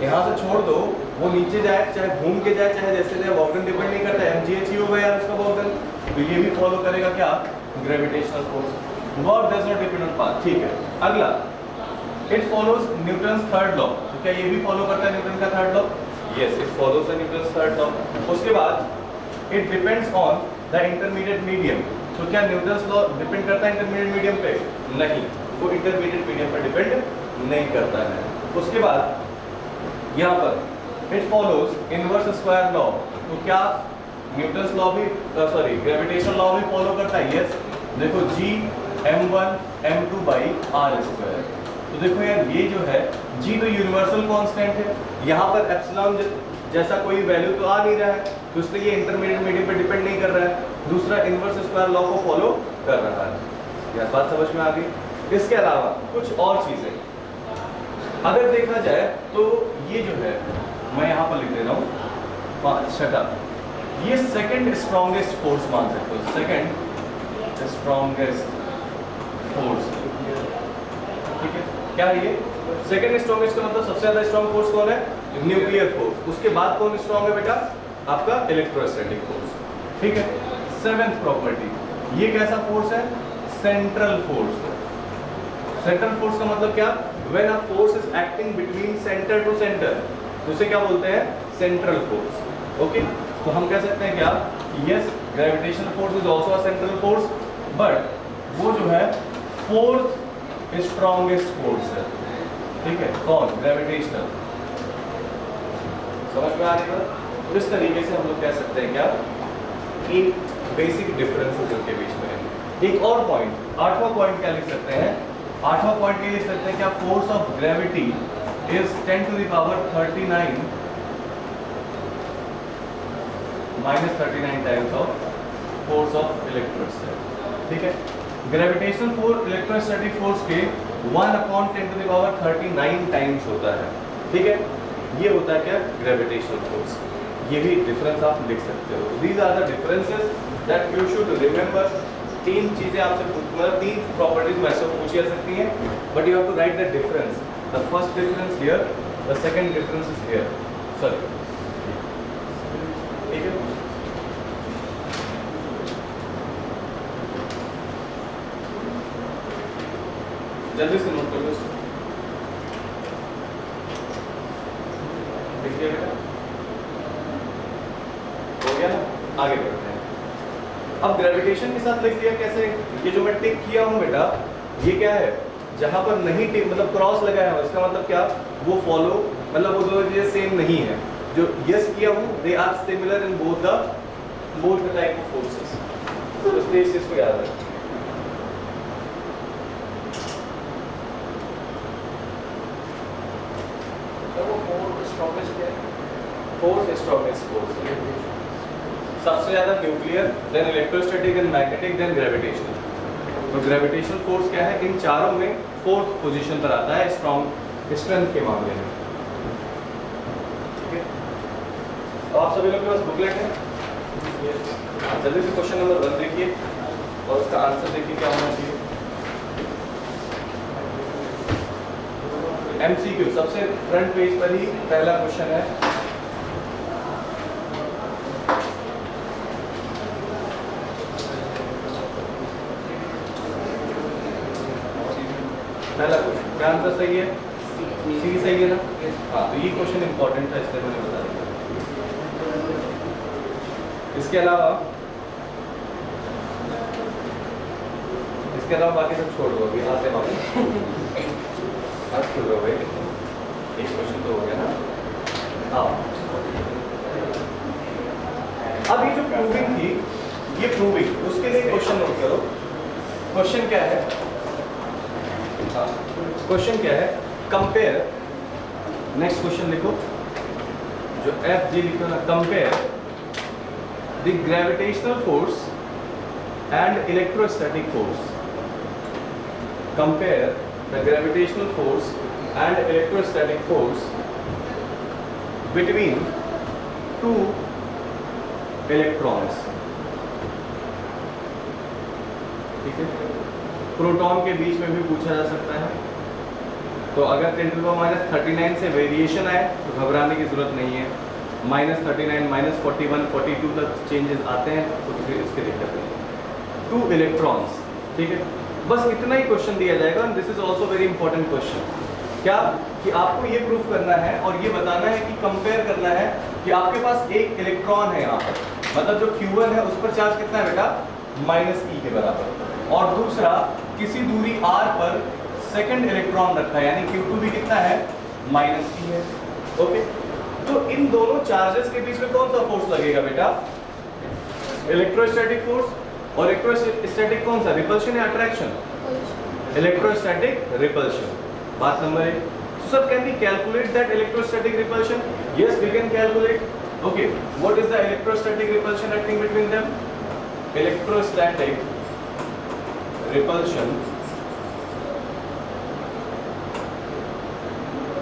यहाँ से छोड़ दो, वो नीचे जाए चाहे घूम के जाए चाहे जैसे जाए, वॉर्गन डिपेंड नहीं करता, mgh ही होगा यार उसका वॉर्गन। तो ये भी फॉलो करेगा क्या? Gravitational force. Work does not depend on path. ठीक है, अगला, it follows Newton's third law. तो क्या ये भी फॉलो करता है न्यूटन का third law? Yes, it follows the Newton's third law. उसके बाद it depends on the intermediate medium. तो क्या न्यूटन्स लॉ डिपेंड करता है इंटरमीडिएट मीडियम पे? नहीं, वो इंटरमीडिएट मीडियम पर डिपेंड नहीं करता है। उसके बाद यहाँ पर it follows inverse square law. तो क्या न्यूटन्स लॉ भी, सॉरी ग्रेविटेशनल लॉ भी फॉलो करता है? यस। देखो G m1 m2 by r square. तो देखो यार, ये जो है G तो यूनिवर्सल कांस्टेंट है, यहाँ पर एप्सिलॉन जैसा कोई वैल्यू तो आ नहीं रहा है, तो इसलिए ये इंटरमीडिएट मीडियम पे डिपेंड नहीं कर रहा है। दूसरा, इनवर्स स्क्वायर लॉ को फॉलो कर रहा है। यह बात समझ में आ गई? इसके अलावा कुछ और चीजें अगर देखा जाए तो ये जो है, मैं यहाँ पर लिख दे रहा हूँ 5 ये सेकंड स्ट्रॉन्गेस्ट फोर्स मान सकते हो, सेकंड स्ट्रॉन्गेस्ट फोर्स। ठीक है, क्या है ये? सेकंड स्ट्रॉन्गेस्ट का मतलब सबसे ज्यादा स्ट्रॉन्ग फोर्स कौन है? Nuclear force. उसके बाद कौन स्ट्रॉन्ग है बेटा? आपका इलेक्ट्रोस्टैटिक फोर्स। ठीक है, सेवेंथ प्रॉपर्टी, ये कैसा फोर्स है? Central force. सेंट्रल फोर्स का मतलब क्या? When a force is acting between centre to centre, तो उसे क्या बोलते हैं? Central force. ओके, तो हम कह सकते हैं क्या? Yes, gravitational force is also a central force, but वो जो है फोर्थ स्ट्रॉन्गेस्ट फोर्स है। ठीक है, कौन? ग्रेविटेशनल। समझ में आ रही है? तो इस तरीके से हम लोग कह सकते हैं क्या कि बेसिक डिफरेंसेस इनके बीच में है। एक और पॉइंट, 8वां पॉइंट क्या लिख सकते हैं? 8वां पॉइंट ये लिख सकते हैं क्या? Force of gravity is 10 to the power 39 minus 39 times of force of electrostatic. ठीक है, ग्रेविटेशनल फोर्स इलेक्ट्रोस्टैटिक फोर्स के 1/10 to the power 39 टाइम्स होता है। ठीक है, ये होता है क्या? Gravitational force. ये भी डिफरेंस आप लिख सकते हो। These are the differences that you should remember. 3 चीजें आपसे मतलब 3 प्रॉपर्टीज में से पूछी जा सकती हैं, but you have to write the difference. The first difference here, the second difference is here. Sorry, ठीक है। जल्दी से नोट कर लो इसको। देखिए बेटा, हो गया ना? आगे बढ़ते हैं। अब ग्रेविटेशन के साथ लिख दिया कैसे? ये जो मैं टिक किया हूँ बेटा, ये क्या है? जहां पर नहीं टिक मतलब क्रॉस लगाया हूँ, इसका मतलब क्या? वो फॉलो, मतलब वो दोनों चीजें सेम नहीं है। जो यस किया हूँ, they are similar in both the type of forces. तो इसलिए इस चीज को याद रखें। फोर्स स्ट्रॉन्गेस्ट फोर्स, सबसे ज्यादा nuclear, then electrostatic, then magnetic, then gravitational. तो ग्रेविटेशनल फोर्स क्या है? इन चारों में 4th पोजीशन पर आता है स्ट्रॉन्ग स्ट्रेंथ के मामले में। ठीक है, तो आप सभी लोग के पास बुकलेट है? जल्दी से क्वेश्चन नंबर 1 देखिए और उसका आंसर देखिए क्या होना चाहिए। MCQ सबसे फ्रंट पेज पर ही पहला क्वेश्चन है। पहला क्वेश्चन क्या आंसर सही है? सी सही है ना? हाँ, तो ये क्वेश्चन इंपॉर्टेंट है इसलिए मैंने बता दिया। इसके अलावा बाकी सब छोड़ दो, अभी आते वापस आज छोड़ दो भाई। एक क्वेश्चन तो हो गया ना। हाँ, अब ये जो प्रूविंग थी, ये प्रूविंग, उसके लिए क्वेश्चन नोट करो। क्वेश्चन क्या है? क्वेश्चन क्या है? कंपेयर, नेक्स्ट क्वेश्चन लिखो, जो एफ जी लिखो ना, compare the gravitational force and electrostatic force. Compare the gravitational force and electrostatic force between two electrons. ठीक है, प्रोटॉन के बीच में भी पूछा जा सकता है। तो अगर 10⁻39 से वेरिएशन आए तो घबराने की जरूरत नहीं है। -39, -41, 42 तक चेंजेस आते हैं तो फिर इसके दिक्कत नहीं है। 2 इलेक्ट्रॉन्स, ठीक है, बस इतना ही क्वेश्चन दिया जाएगा। This is also very important question. क्या कि आपको ये प्रूफ करना है और ये बताना है कि कंपेयर करना है कि आपके पास एक इलेक्ट्रॉन है यहाँ पर, मतलब जो Q1 है उस पर चार्ज कितना है बेटा? -e के बराबर, और दूसरा किसी दूरी r पर सेकंड इलेक्ट्रॉन रखा है, यानी Q2 भी कितना है? -e है। ओके, तो इन दोनों चार्जेस के बीच में कौन सा फोर्स लगेगा बेटा? Electrostatic force. और इलेक्ट्रोस्टैटिक कौन सा? रिपल्शन या अट्रैक्शन? Electrostatic repulsion. बात number 1। So sir, can we calculate that electrostatic repulsion? Yes, we can calculate. Okay, what is the electrostatic repulsion acting between them? Electrostatic repulsion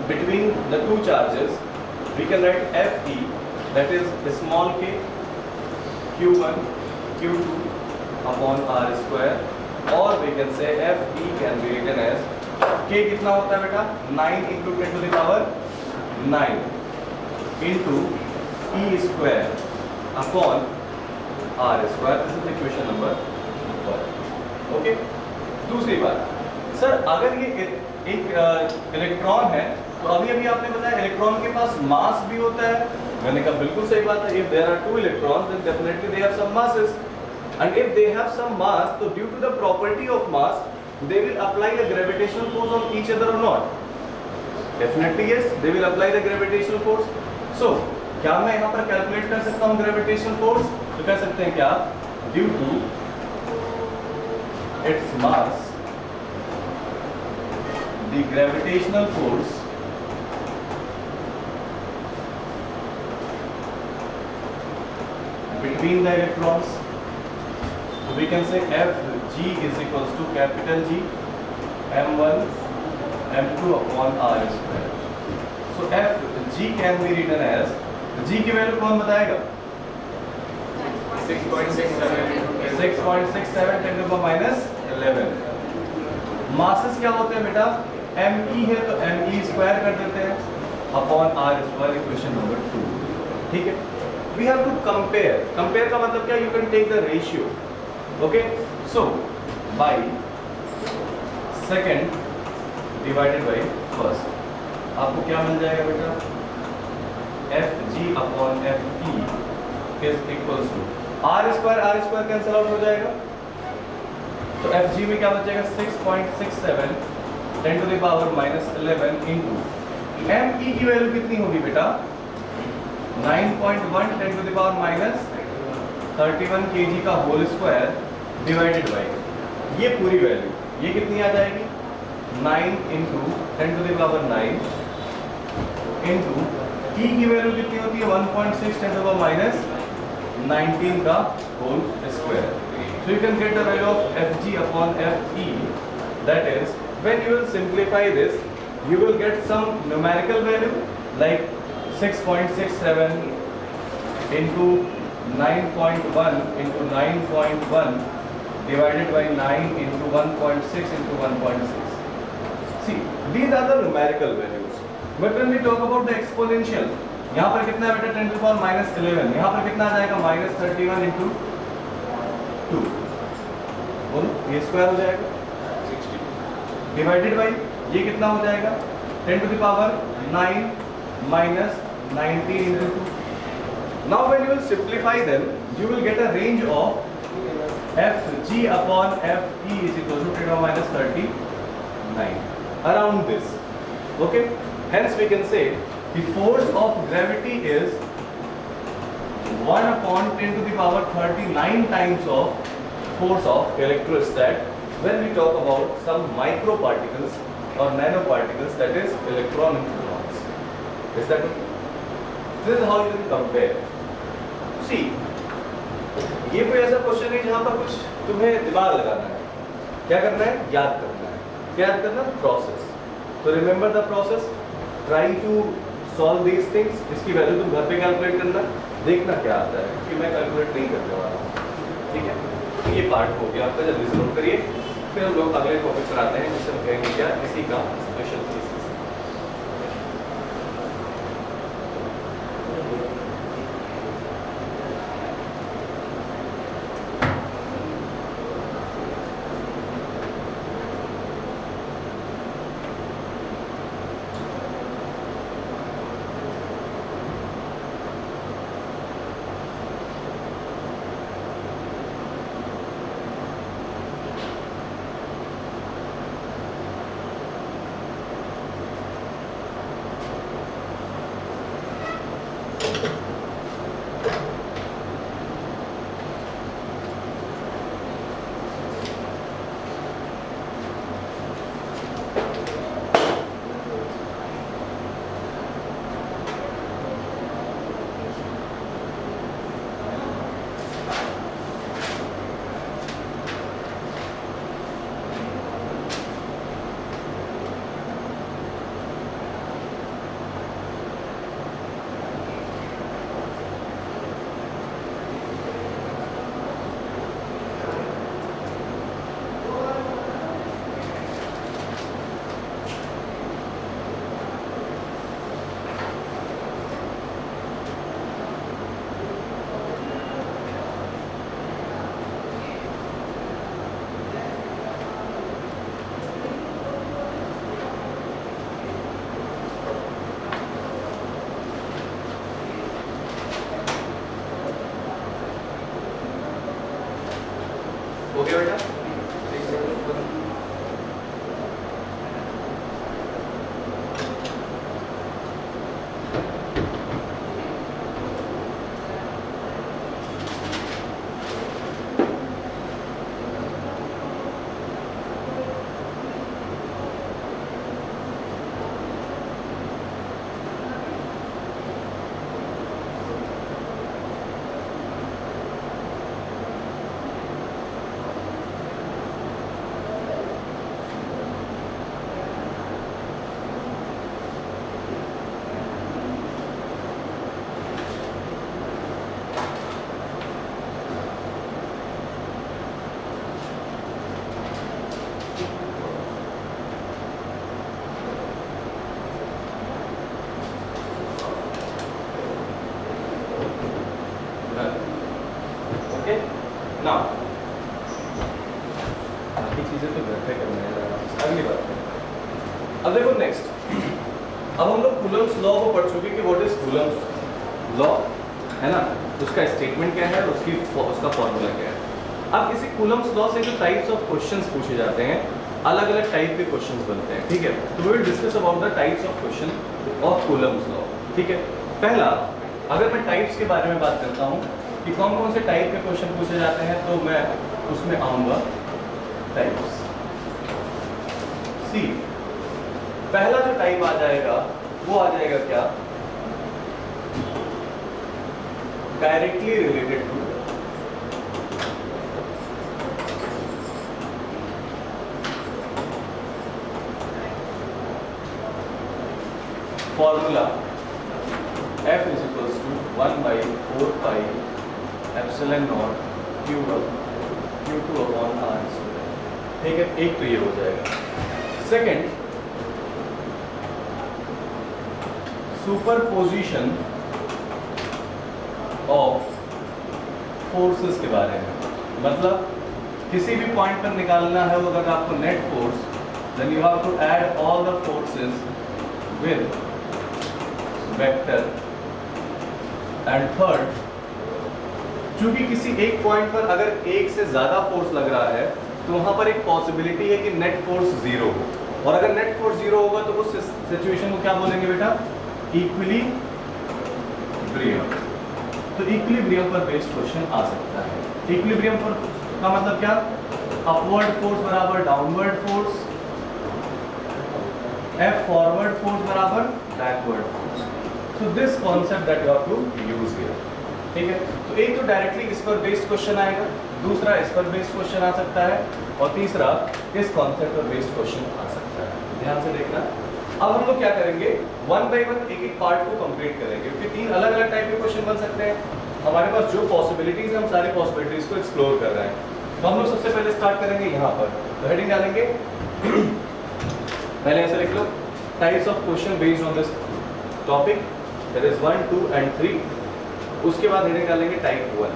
between the two charges, we can write Fe, that is small k, Q1, Q2 upon r square, or we can say Fe can be written as k कितना होता है बेटा? 9 into 10 to the power 9 into e square upon r square. This is equation number 1. Okay, दूसरी बात, sir अगर ये एक electron है तो अभी अभी आपने बताया इलेक्ट्रॉन के पास मास भी होता है। मैंने कहा बिल्कुल सही बात है। If there are 2 electrons then definitely they have some masses, and if they have some mass, so due to the property of mass they will apply a gravitational force on each other or not? Definitely yes, they will apply the gravitational force. So क्या मैं यहाँ पर calculate कर सकता हूँ gravitational force? तो कह सकते हैं क्या? Due to its mass, the gravitational force between the electrons, so we can say Fg is equals to capital G m1 m2 upon r square. So Fg can be written as, G की value कौन बताएगा? 6.67 10 to the minus 11। Masses क्या होते हैं बेटा? me है तो me square कर देते हैं upon r square, equation number 2। ठीक है, we have to compare. Compare का मतलब क्या? You can take the ratio. Okay, so by second divided by first, आपको क्या मिल जाएगा बेटा? Fg upon Fe is equals to r square cancel out हो जाएगा, तो Fg में क्या बचेगा? 6.67 10 to the power minus 11 into Me की वैल्यू कितनी होगी बेटा? 9.1 10 to the power minus 31 kg का होल स्क्वायर डिवाइडेड बाय ये पूरी वैल्यू, ये कितनी आ जाएगी? 9 into 10 to the power 9 into E की वैल्यू कितनी होती है? 1.6 10 to the power minus 19 का whole square. So you can get the value of Fg upon Fe, that is, when you will simplify this, you will get some numerical value like 6.67 into 9.1 into 9.1 divided by 9 into 1.6 into 1.6. See, these are the numerical values. But when we talk about the exponential, यहाँ पर कितना है बेटा? 10 to the power minus 11। यहाँ पर कितना आ जाएगा? minus 31 into 2। बोलो, ये स्क्वायर हो जाएगा 60 डिवाइडेड बाई ये कितना हो जाएगा? 10 to the power 9 minus 19 into 2. Now when you will simplify them, you will get a range of Fg upon Fe is equal to 10 to the minus 39, around this. Okay, Hence we can say the force of gravity is 1 upon 10 to the power 39 times of force of electrostat when we talk about some microparticles or nanoparticles, that is electron and protons. Is that okay? This is how you can compare. See, ये कोई ऐसा question है जहाँ पर कुछ तुम्हें दिमाग लगाना है, क्या करना है, याद करना है, क्या याद करना है, प्रोसेस. तो remember the process, try to solve these things. इसकी वैल्यू तुम घर पे कैलकुलेट करना, देखना क्या आता है, क्योंकि मैं कैलकुलेट नहीं करने वाला हूँ. ठीक है, तो ये पार्ट हो गया आपका. जल्दी से नोट करिए, फिर हम लोग अगले टॉपिक पर आते हैं जिसे हम कहेंगे क्या, इसी का स्पेशल केसेस. ओके बेटा, ओके ना, बाकी चीजें तो घर पे करना है. अगली बात, अब देखो नेक्स्ट, अब हम लोग कूलम्स लॉ को पढ़ चुके कि व्हाट इज कूलम्स लॉ, है ना, उसका स्टेटमेंट क्या है, उसका फॉर्मूला क्या है. अब किसी कूलम्स लॉ से जो टाइप्स ऑफ क्वेश्चंस पूछे जाते हैं, अलग अलग टाइप के क्वेश्चंस बनते हैं. ठीक है, तो we will discuss about the types of question of Coulomb's law. ठीक है, पहला, अगर मैं टाइप्स के बारे में बात करता हूँ कि कौन कौन से टाइप के क्वेश्चन पूछे जाते हैं, तो मैं उसमें आऊँगा टाइप्स. सी, पहला जो टाइप आ जाएगा वो आ जाएगा क्या, directly related to formula F is equals to 1 by 4 pi epsilon naught Q1 Q2 upon R square. ठीक है, एक तो ये हो जाएगा. सेकंड, सुपरपोजिशन ऑफ फोर्सेस के बारे में. मतलब किसी भी पॉइंट पर निकालना है अगर आपको net force, then you have to add all the forces with vector. And third, क्योंकि किसी एक पॉइंट पर अगर एक से ज्यादा फोर्स लग रहा है तो वहां पर एक पॉसिबिलिटी है कि नेट फोर्स जीरो हो. और अगर नेट फोर्स 0 होगा तो उस सिचुएशन को क्या बोलेंगे बेटा? इक्विलिब्रियम। तो इक्विलिब्रियम पर बेस्ड क्वेश्चन आ सकता है। इक्विलिब्रियम पर का मतलब क्या? अपवर्ड फोर्स बराबर downward force, F forward force बराबर backward force. So this concept that you have to use here. ठीक है, तो एक तो डायरेक्टली इस पर बेस्ड क्वेश्चन आएगा, दूसरा इस पर बेस्ड क्वेश्चन आ सकता है, और तीसरा इस कॉन्सेप्ट पर बेस्ड क्वेश्चन आ सकता है। ध्यान से देखना। अब हम लोग क्या करेंगे, वन बाय वन एक एक पार्ट को कंप्लीट करेंगे, क्योंकि 3 अलग अलग टाइप के क्वेश्चन बन सकते हैं। हमारे पास जो पॉसिबिलिटीज है, हम सारी पॉसिबिलिटीज को एक्सप्लोर कर रहे हैं। तो हम लोग सबसे पहले स्टार्ट करेंगे यहाँ पर। तो हेडिंग डालेंगे पहले ऐसे लिख लो, types of question based on this topic, that is 1, 2 and 3। उसके बाद हेडिंग डालेंगे टाइप 1।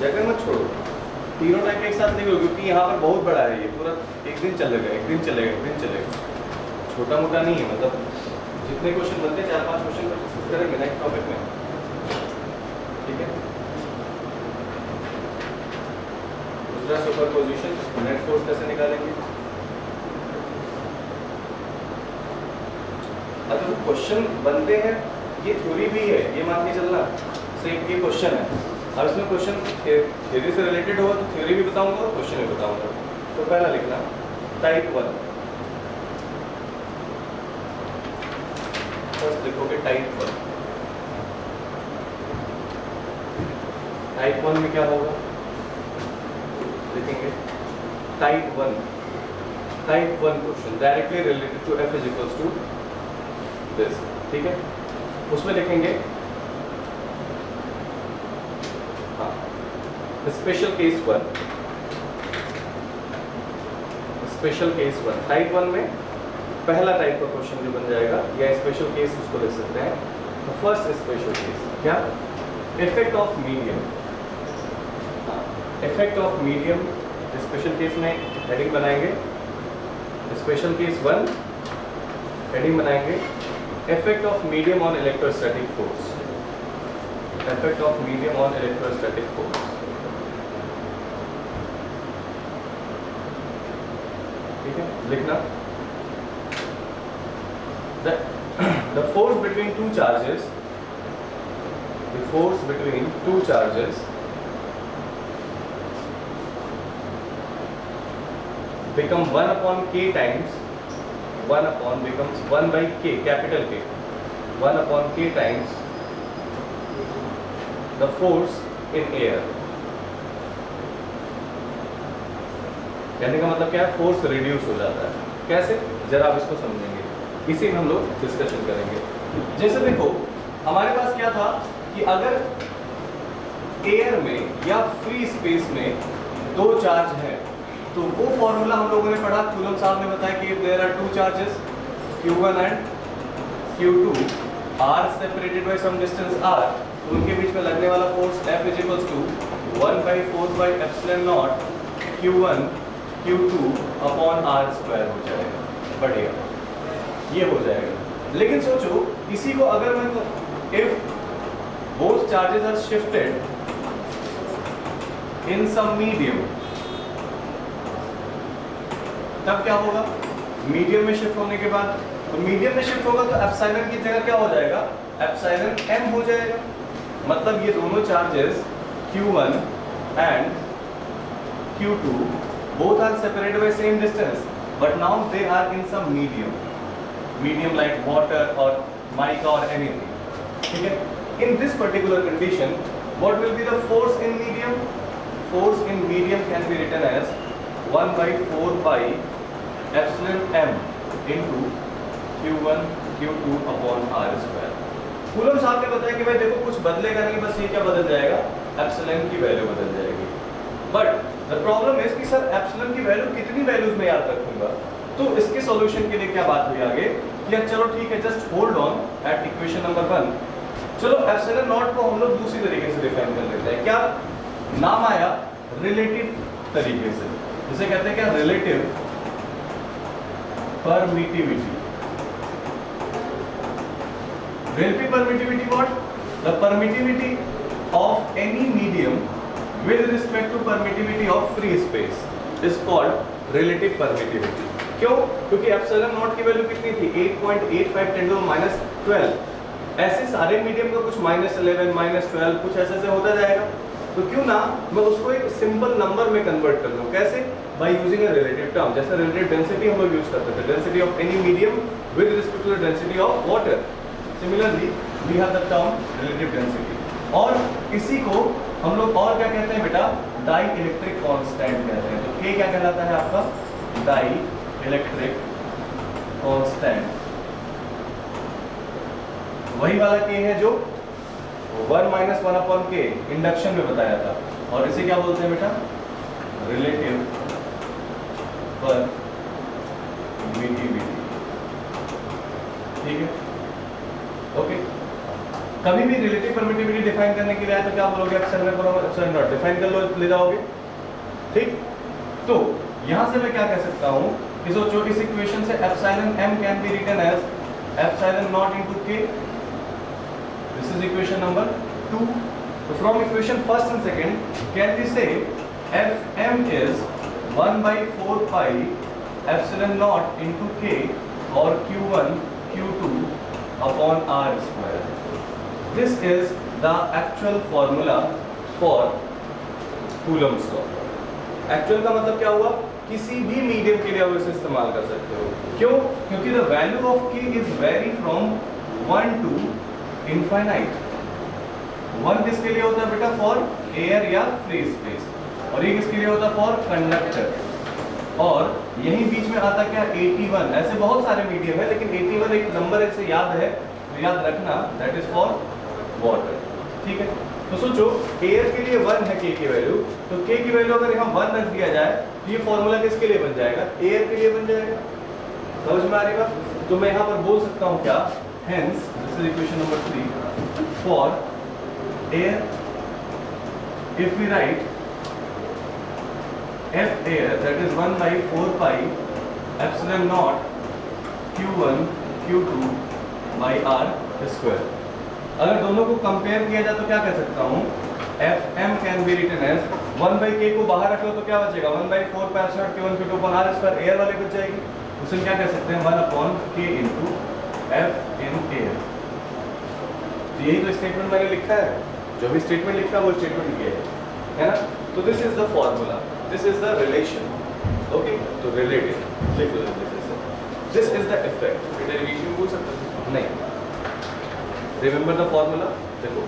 जगह मत छोड़ो, तीनों टाइप एक साथ नहीं हो, क्योंकि यहाँ पर बहुत बड़ा है, ये पूरा एक दिन चलेगा, एक दिन चलेगा, एक दिन चलेगा, छोटा मोटा नहीं है। मतलब जितने क्वेश्चन बनते हैं 4-5 क्वेश्चन को डिस्कस करेंगे नेक्स्ट टॉपिक में। ठीक है, दूसरा सुपरपोजिशन, नेट फोर्स कैसे निकालेंगे? अगर क्वेश्चन बनते हैं, ये थ्योरी भी है, ये मान के चलना सेम ये क्वेश्चन है। अब इसमें क्वेश्चन थ्योरी से रिलेटेड होगा तो थ्योरी भी बताऊंगा और क्वेश्चन भी बताऊंगा। तो पहला लिखना टाइप 1। फर्स्ट लिखोगे टाइप 1। टाइप 1 में क्या होगा? लिखेंगे type 1 question directly related to F is equals to this. ठीक है, उसमें लिखेंगे special case 1। Special case 1 type 1 में पहला टाइप का क्वेश्चन जो बन जाएगा, या स्पेशल केस उसको लिख सकते हैं। तो फर्स्ट स्पेशल केस क्या? Effect of medium. Effect of medium special case में हेडिंग बनाएंगे स्पेशल केस 1, हेडिंग बनाएंगे effect of medium on electrostatic force. Effect of medium on electrostatic force. ठीक है, लिखना the force between two charges, the force between two charges become 1 upon k times 1 upon becomes 1 by k, capital K, 1 upon k times the force in air। कहने का मतलब क्या है? Force reduce हो जाता है। कैसे? जरा आप इसको समझेंगे, इसी में हम लोग डिस्कशन करेंगे। जैसे देखो, हमारे पास क्या था कि अगर एयर में या फ्री स्पेस में 2 चार्ज है, तो वो फॉर्मूला हम लोगों ने पढ़ा, कूलम साहब ने बताया कि there are 2 charges Q1 and Q2 are separated by some distance r, तो उनके बीच में लगने वाला force F is equals to 1/4/ε0 Q1 Q2 upon r square हो जाएगा। बढ़िया, ये हो जाएगा। लेकिन सोचो, इसी को अगर मैं if both charges are shifted in some medium, तब क्या होगा? मीडियम में शिफ्ट होने के बाद, तो मीडियम में शिफ्ट होगा तो एप्सिलॉन की जगह क्या हो जाएगा? एप्सिलॉन m हो जाएगा। मतलब ये दोनों charges Q1 and Q2 both are separated by same distance, but now they are in some medium like water or mica or anything। ठीक है, in this particular condition what will be the force in medium? Force in medium can be written as 1/4/ε0 into Q1 Q2 upon r square। Coulomb साहब ने बताया कि भाई देखो कुछ बदलेगा नहीं, बस ये क्या बदल जाएगा? एप्सिलॉन की वैल्यू बदल जाएगी। बट द प्रॉब्लम इज कि सर एप्सिलॉन की वैल्यू कितनी वैल्यूज में याद रखूंगा? तो इसके सॉल्यूशन के लिए क्या बात हुई आगे कि चलो ठीक है, just hold on at equation number 1। चलो एप्सिलॉन नॉट को हम लोग दूसरी तरीके से डिफाइन कर लेते हैं। क्या नाम आया? रिलेटिव तरीके से। जिसे कहते हैं क्या, relative permittivity. Relative permittivity what? The permittivity of any medium with respect to permittivity of free space is called relative permittivity. क्यों? क्योंकि एप्सिलॉन नॉट की वैल्यू कितनी थी? 8.85 10 to the -12। ऐसे सारे मीडियम का कुछ -11 -12 कुछ ऐसे से होता जाएगा, तो क्यों ना मैं उसको एक सिंपल नंबर में कन्वर्ट कर दूं। कैसे? By using a relative term. जैसे रिलेटिव डेंसिटी हम लोग यूज करते थे, density of any medium with respect to the density of water. Similarly, we have the term relative density। और इसी को हम लोग और क्या कहते हैं बेटा? डाई इलेक्ट्रिक कांस्टेंट कहते हैं। तो K क्या कहलाता है आपका? Dielectric constant. वही वाला K है जो 1 - 1/K इंडक्शन में बताया था। और इसे क्या बोलते हैं बेटा? Relative permittivity. ठीक है, ओके। कभी भी रिलेटिव परमिटिविटी डिफाइन करने के लिए आए तो क्या बोलोगे? एप्सिलॉन नॉट डिफाइन कर लो, ले जाओगे। ठीक, तो यहां से मैं क्या कह सकता हूं कि सोचो इस इक्वेशन से epsilon m can be written as epsilon naught into k। This is equation number 2। तो from equation first and second can we say fm is 1/4 pi epsilon naught into k और q1 q2 upon r square। This is the actual formula for Coulomb's law। Actual का मतलब क्या हुआ? किसी भी medium के लिए आप इसे इस्तेमाल कर सकते हो। क्यों? क्योंकि the value of k is vary from 1 to infinite। 1 किसके लिए होता है बेटा? For air या free space। और ये किसके लिए होता है? For conductor। और यही बीच में आता क्या? 81। ऐसे बहुत सारे मीडियम है, लेकिन 81 एक नंबर ऐसे याद है तो याद रखना, दैट इज फॉर वाटर। ठीक है, तो सोचो एयर के लिए 1 है k की वैल्यू, तो k की वैल्यू अगर यहाँ 1 रख दिया जाए तो ये फॉर्मूला किसके लिए बन जाएगा? एयर के लिए बन जाएगा। समझ में आ रही बात? तो मैं यहाँ पर बोल सकता हूँ क्या? Hence this is equation number 3 for air if we write F air that is 1/4 pi epsilon naught Q1 Q2 by R square। अगर दोनों को कंपेयर किया जाए तो क्या कह सकता हूँ? Fm can be written as 1/k को बाहर रख लो तो क्या बचेगा? 1/4 pi epsilon Q1 Q2 upon R square। Air वाले बच जाएगी, उसे क्या कह सकते हैं? 1/k into F in air। यही तो स्टेटमेंट मैंने लिखा है, जो भी स्टेटमेंट लिखा है वो स्टेटमेंट ये है ना? तो this is the formula, this is the relation, okay? तो relative लिख लो, this is the effect। Derivation बोल सकते हैं? नहीं, remember the formula। देखो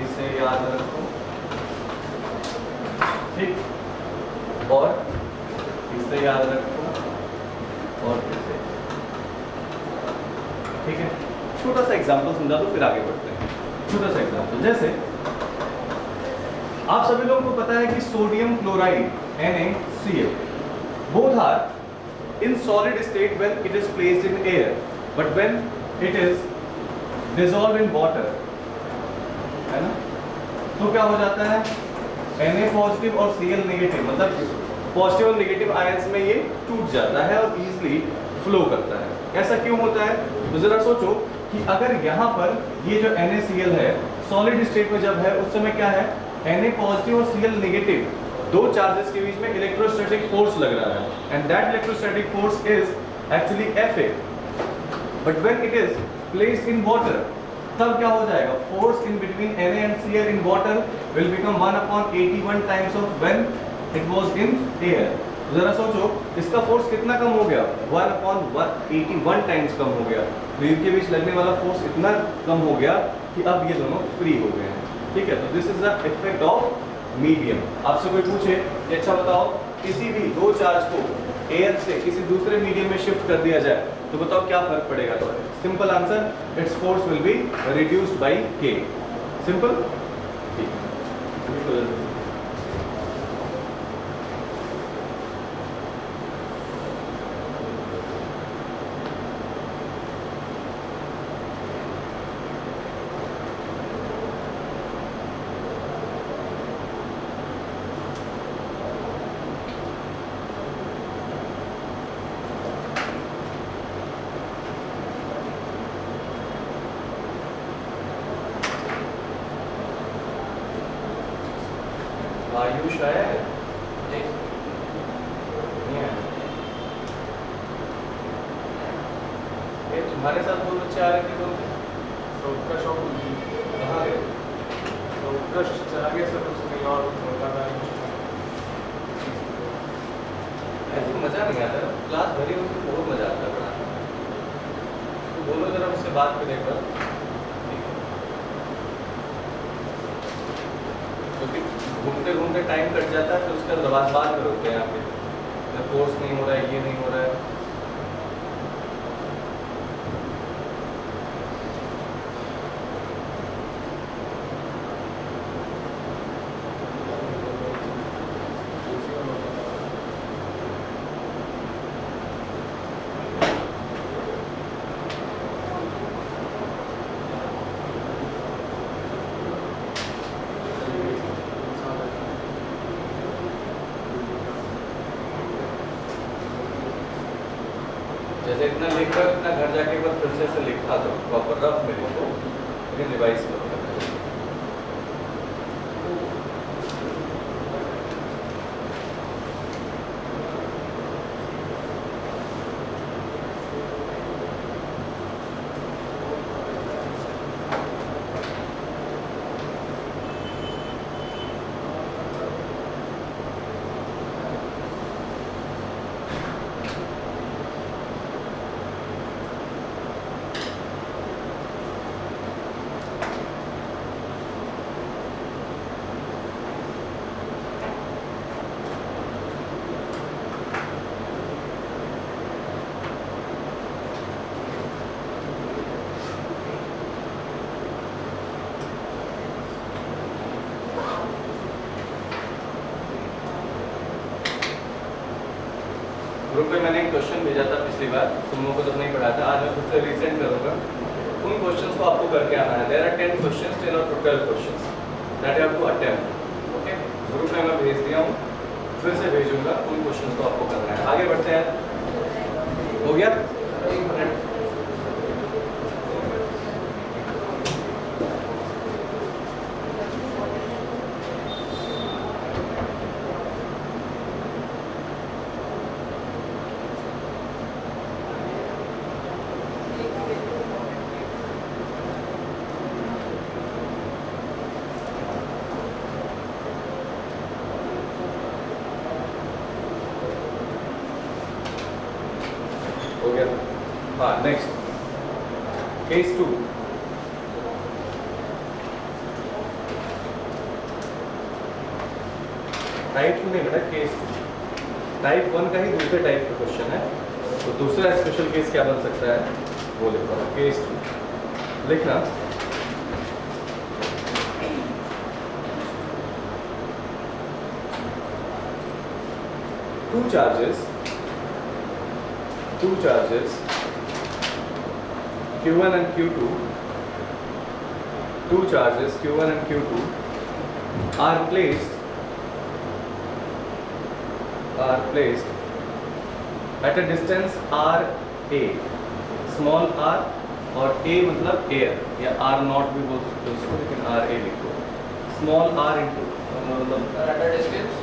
इसे याद रखो, ठीक, और इसे याद रखो, और इसे, ठीक है। छोटा सा एग्जांपल समझा दो फिर आगे बढ़ते हैं। छोटा सा एग्जांपल, जैसे आप सभी लोगों को पता है कि sodium chloride NaCl both are in solid state when it is placed in air, but when it is dissolved in water, है ना, तो क्या हो जाता है? Na पॉजिटिव और Cl नेगेटिव, मतलब पॉजिटिव और नेगेटिव आयंस में ये टूट जाता है और इजीली फ्लो करता है। ऐसा क्यों होता है? तो जरा सोचो कि अगर यहाँ पर ये जो NaCl है सॉलिड स्टेट में जब है उस समय क्या है? Na पॉजिटिव और Cl नेगेटिव, दो चार्जेस के बीच में इलेक्ट्रोस्टैटिक फोर्स लग रहा है, and that electrostatic force is actually Fa। But when it is placed in water, तब क्या हो जाएगा? Force in between Na and Cl in water will become 1/81 times of when it was in air. जरा सोचो इसका force कितना कम हो गया? 1/81 टाइम्स कम हो गया। तो इनके बीच लगने वाला फोर्स इतना कम हो गया कि अब ये दोनों फ्री हो गए हैं। ठीक है, तो this is the effect of medium. आपसे कोई पूछे कि अच्छा बताओ किसी भी दो चार्ज को एयर से किसी दूसरे मीडियम में शिफ्ट कर दिया जाए तो बताओ क्या फर्क पड़ेगा? तो simple answer, its force will be reduced by k। Simple, ठीक है। आयुष आया है? नहीं नहीं आया। ये तुम्हारे साथ दो बच्चे आ रहे थे कौन थे? तो उत्कर्ष और कुलदीप, कहाँ गए? तो उत्कर्ष चला गया सर उससे कहीं और होता था। ऐसे मजा नहीं आता, क्लास भरी हो तो बहुत मजा आता है पढ़ाने में। तो बोलो जरा उससे बात करें एक बार, क्योंकि घूमते घूमते टाइम कट जाता है, फिर उसका बात करोगे यहाँ पे कोर्स नहीं हो रहा है, ये नहीं हो रहा है। जैसे इतना लिख कर इतना घर जाके एक बार फिर से लिखा दो प्रॉपर रफ में लिखो, फिर रिवाइज करो। ग्रुप में मैंने एक क्वेश्चन भेजा था पिछली बार, तुम लोगों को जब नहीं पढ़ा था, आज मैं खुद से रीसेंड करूंगा। उन क्वेश्चंस को आपको करके आना है। देयर आर 10 क्वेश्चंस, 10 और 12 questions that you have to attempt. Okay, group में मैं भेज दिया हूँ, फिर से भेजूंगा। उन क्वेश्चंस को आपको करना है। आगे बढ़ते हैं। हो गया? एक मिनट। हो गया? हाँ, नेक्स्ट केस 2। टाइप 2 नहीं बेटा, केस 2। टाइप 1 का ही दूसरे टाइप का क्वेश्चन है, तो दूसरा स्पेशल केस क्या बन सकता है वो लिखो। केस 2 लिखना। two charges Q1 and Q2, two charges Q1 and Q2 are placed at a distance RA, small r, और A मतलब air या R नॉट भी बोल सकते हो उसको, लेकिन RA लिखो। स्मॉल r इंटू मतलब at a distance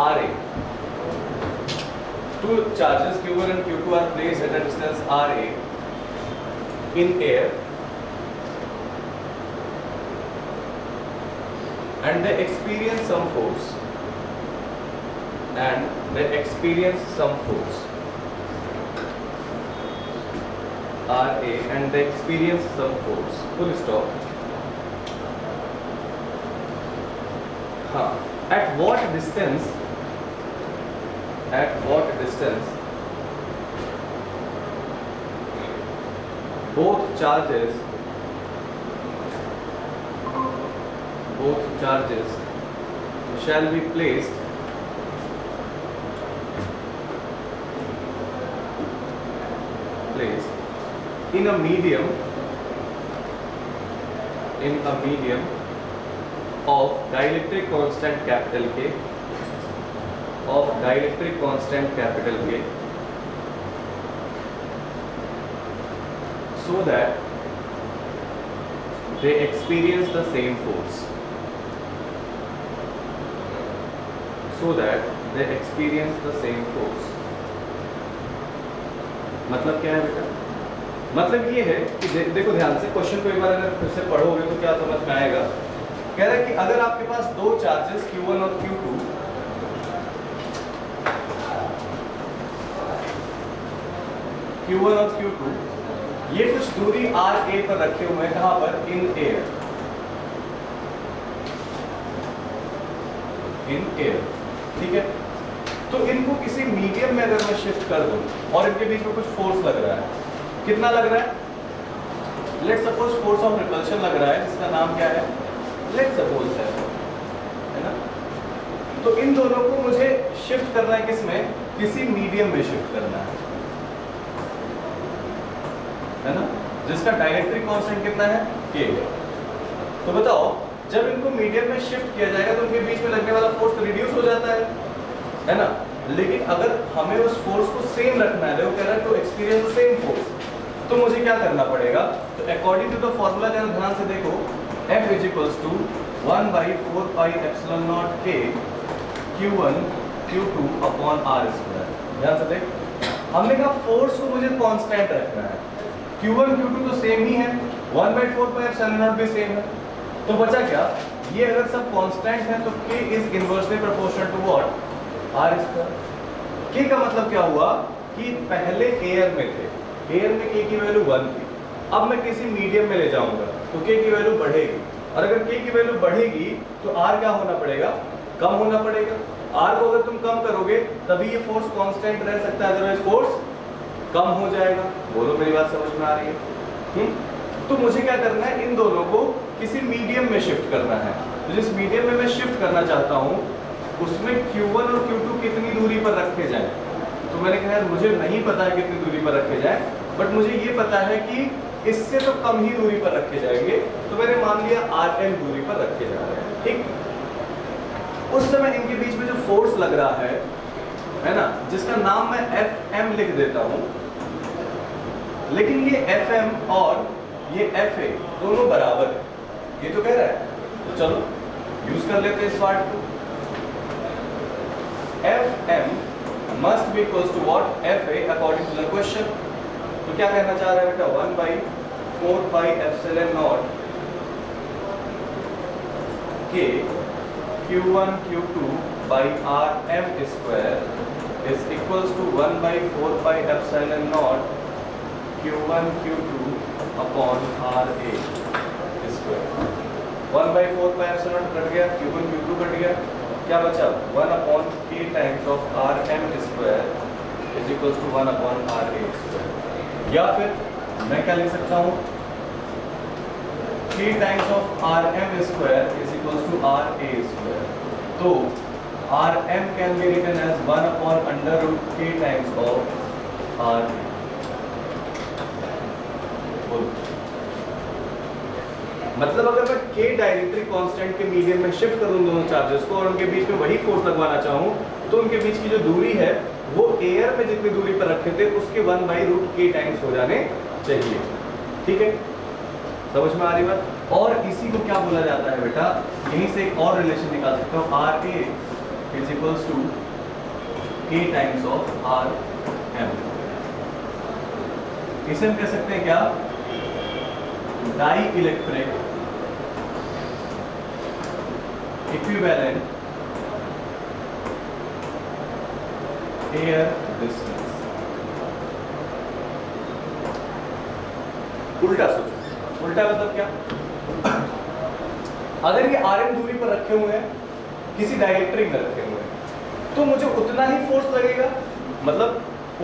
RA. Two charges Q1 and Q2 are placed at a distance RA in air, and they experience some force. RA, and they experience some force. Full stop. हाँ. At what distance both charges shall be placed in a medium of dielectric constant capital K, so that they experience the same force. so that they experience the same force. मतलब क्या है बेटा? मतलब ये है कि देखो ध्यान से क्वेश्चन को एक बार अगर फिर से पढ़ोगे तो क्या समझ में आएगा। कह रहा है कि अगर आपके पास दो चार्जेस Q1 और Q2 और Q2 ये कुछ दूरी RA पर रखे हुए हैं, कहां पर? इन एयर, ठीक है। तो इनको किसी मीडियम में अगर मैं शिफ्ट कर दूं और इनके बीच में कुछ फोर्स लग रहा है, कितना लग रहा है? Let's suppose force of repulsion लग रहा है, जिसका नाम क्या है? लेट्स सपोज है ना। तो इन दोनों को मुझे शिफ्ट करना है किसमें? किसी मीडियम में शिफ्ट करना है ना, जिसका डाइलेक्ट्रिक कांस्टेंट कितना है? K। तो बताओ, जब इनको मीडियम में शिफ्ट किया जाएगा तो उनके बीच में लगने वाला फोर्स रिड्यूस हो जाता है ना। लेकिन अगर हमें उस फोर्स को सेम रखना है, वो कह रहा है to experience the same force, तो मुझे क्या करना पड़ेगा? तो अकॉर्डिंग टू द फॉर्मूला जरा ध्यान से देखो, F = 1/4πε0 K Q1 Q2 upon R²। ध्यान से देख, हमने कहा फोर्स को मुझे कांस्टेंट रखना है। Q1 Q2 तो सेम ही है, 1/4πε0 भी सेम है, तो बचा क्या? ये अगर सब कांस्टेंट है तो K is inversely proportional to what? R²। K का मतलब क्या हुआ कि पहले एयर में थे, एयर में K की वैल्यू 1 थी, अब मैं किसी मीडियम में ले जाऊंगा तो K की वैल्यू बढ़ेगी, और अगर K की वैल्यू बढ़ेगी तो R क्या होना पड़ेगा? कम होना पड़ेगा। R को अगर तुम कम करोगे तभी ये फोर्स कांस्टेंट रह सकता है, अदरवाइज फोर्स कम हो जाएगा। बोलो मेरी बात समझ में आ रही है? तो मुझे क्या करना है? इन दोनों को किसी मीडियम में शिफ्ट करना है। तो जिस मीडियम में मैं शिफ्ट करना चाहता हूँ उसमें Q1 और Q2 कितनी दूरी पर रखे जाएं? तो मैंने कहा मुझे नहीं पता है कितनी दूरी पर रखे जाएं, बट मुझे ये पता है कि इससे तो कम ही दूरी पर रखे जाएंगे, तो मैंने मान लिया Rm दूरी पर रखे जा रहे हैं, ठीक। उस समय इनके बीच में जो फोर्स लग रहा है ना, जिसका नाम मैं Fm लिख देता हूँ, लेकिन ये Fm और ये Fa दोनों बराबर है, ये तो कह रहा है। तो चलो यूज कर लेते हैं इस पार्ट को। Fm must be equals to what? Fa according to the question। तो क्या कहना चाह रहा है बेटा? 1/4πε0 K Q1 Q2 by Rm² is equals to 1/4πε0 Q1 Q2 upon RA²। 1/4πε0 cut गया, Q1 Q2 कट गया, क्या बचा? 1/K times of Rm² is equals to 1/RA²। या फिर मैं क्या लिख सकता हूँ? K times of Rm² is equals to RA²। तो Rm can be written as 1/√K times of RA। मतलब अगर मैं K डाइलेक्ट्रिक कांस्टेंट के मीडियम में शिफ्ट करूं दोनों चार्जेस को और उनके बीच में वही फोर्स लगवाना चाहूं, तो उनके बीच की जो दूरी है वो एयर में जितनी दूरी पर रखे थे उसके 1/√K टाइम्स हो जाने चाहिए, ठीक है। समझ में आ रही बात? और इसी को क्या बोला जाता है बेटा? यहीं से एक और रिलेशन निकाल सकते हो, RA is equals to K times of Rm। इसे हम कह सकते हैं क्या? Dielectric equivalent air distance. उल्टा सोचो, उल्टा मतलब क्या? अगर ये Rm दूरी पर रखे हुए हैं, किसी डाइलेक्ट्रिक में रखे हुए हैं, तो मुझे उतना ही फोर्स लगेगा, मतलब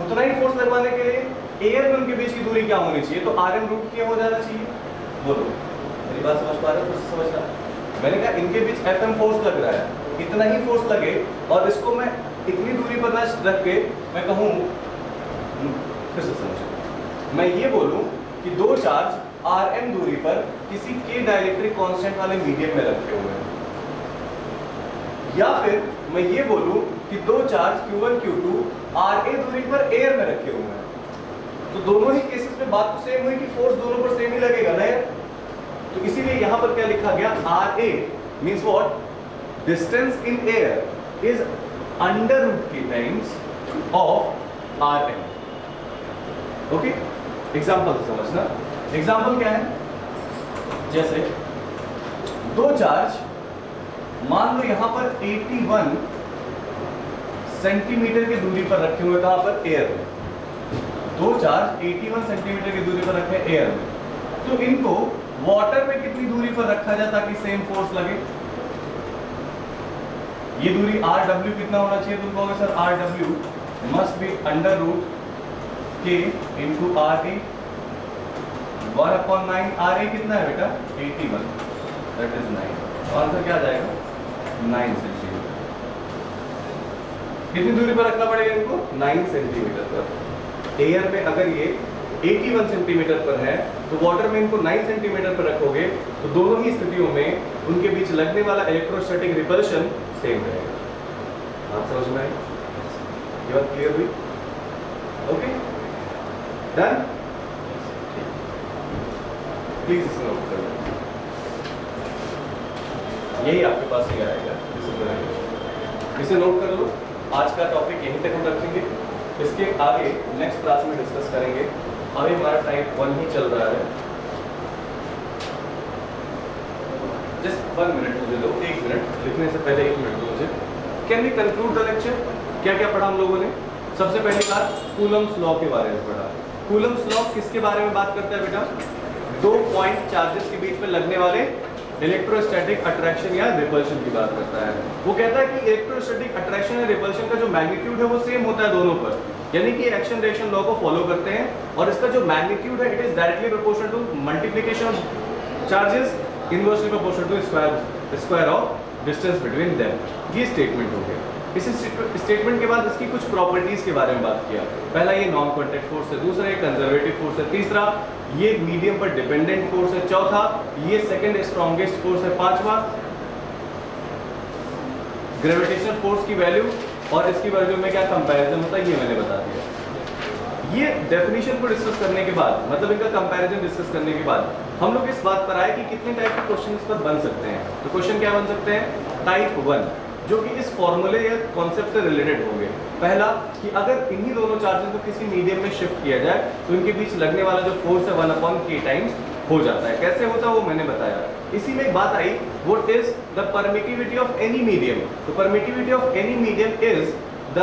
उतना ही फोर्स लगवाने के लिए एयर में उनके बीच की दूरी क्या होनी चाहिए? तो Rm√K हो जाना चाहिए। बोलो मेरी बात समझ पा रहे हो? समझना, मैंने कहा इनके बीच Fm फोर्स लग रहा है, इतना ही फोर्स लगे, और इसको मैं इतनी दूरी पर रख के मैं कहूँ, फिर से समझो, मैं ये बोलूँ कि दो चार्ज Rm दूरी पर किसी K डाइलेक्ट्रिक कांस्टेंट वाले मीडियम में रखे हुए हैं, या फिर मैं ये बोलूँ कि दो चार्ज Q1 Q2 Ra दूरी पर एयर में रखे हुए हैं, तो दोनों ही केसेस में बात तो सेम हुई कि फोर्स दोनों पर सेम ही लगेगा ना यार। तो इसीलिए यहाँ पर क्या लिखा गया? Ra means what? Distance in air is under root के times of R M. Okay, example से समझना। एग्जाम्पल क्या है, जैसे दो चार्ज मान लो यहां पर 81 सेंटीमीटर की दूरी पर रखे हुए, कहां पर, एयर में। दो चार्ज 81 सेंटीमीटर की दूरी पर रखे हैं एयर में, तो इनको वाटर में कितनी दूरी पर रखा जाए ताकि सेम फोर्स लगे? ये दूरी RW कितना होना चाहिए? तुम कहोगे sir RW must be under root K into RA, 1/9। RA कितना है बेटा? 81, दैट इज 9। आंसर क्या आ जाएगा? 9 सेंटीमीटर। कितनी दूरी पर रखना पड़ेगा इनको? 9 सेंटीमीटर पर। एयर में अगर ये 81 सेंटीमीटर पर है तो वाटर में इनको 9 सेंटीमीटर पर रखोगे तो दोनों ही स्थितियों में उनके बीच लगने वाला इलेक्ट्रोस्टैटिक रिपल्शन सेम रहेगा। आप समझ में आए? ये बात क्लियर हुई? Okay, done. प्लीज इसे नोट कर लो, यही आपके पास ही आएगा। इसे नोट कर लो। आज का टॉपिक यहीं तक हम रखेंगे, इसके आगे नेक्स्ट क्लास में डिस्कस करेंगे। अभी हमारा टाइप 1 ही चल रहा है। जस्ट 1 मिनट मुझे दो, 1 मिनट, लिखने से पहले 1 मिनट दो मुझे। Can we conclude the lecture? क्या क्या पढ़ा हम लोगों ने? सबसे पहली बात कूलम्स लॉ के बारे में पढ़ा। कूलम्स लॉ किसके बारे में बात करता है बेटा? दो पॉइंट चार्जेस के बीच में लगने वाले इलेक्ट्रोस्टैटिक अट्रैक्शन या रिपल्शन की बात करता है। वो कहता है कि इलेक्ट्रोस्टैटिक अट्रैक्शन या रिपल्शन का जो मैग्नीट्यूड है वो सेम होता है दोनों पर, यानी कि एक्शन रिएक्शन लॉ को फॉलो करते हैं, और इसका जो मैग्नीट्यूड है it is directly proportional to multiplication of charges, inversely proportional to square of distance between them. ये स्टेटमेंट हो गया। इस स्टेटमेंट के बाद इसकी कुछ प्रॉपर्टीज के बारे में बात किया। पहला ये नॉन कॉन्टैक्ट फोर्स है, दूसरा ये कंजर्वेटिव फोर्स है, तीसरा ये मीडियम पर डिपेंडेंट फोर्स है, चौथा ये सेकंड स्ट्रॉन्गेस्ट फोर्स है, पांचवा ग्रेविटेशनल फोर्स की वैल्यू और इसकी वैल्यू में क्या कंपैरिजन होता है ये मैंने बता दिया। ये डेफिनेशन को डिस्कस करने के बाद, मतलब इनका कंपैरिजन डिस्कस करने के बाद हम लोग इस बात पर आए कि कितने टाइप के क्वेश्चन इस पर बन सकते हैं। तो क्वेश्चन क्या बन सकते हैं? टाइप 1, जो कि इस फॉर्मूले या कॉन्सेप्ट से रिलेटेड होंगे। पहला कि अगर इन्हीं दोनों चार्जेस को किसी मीडियम में शिफ्ट किया जाए तो इनके बीच लगने वाला जो फोर्स है 1/k टाइम्स हो जाता है। कैसे होता है वो मैंने बताया। इसी में एक बात आई, what is the permittivity of any medium? तो permittivity of any medium is the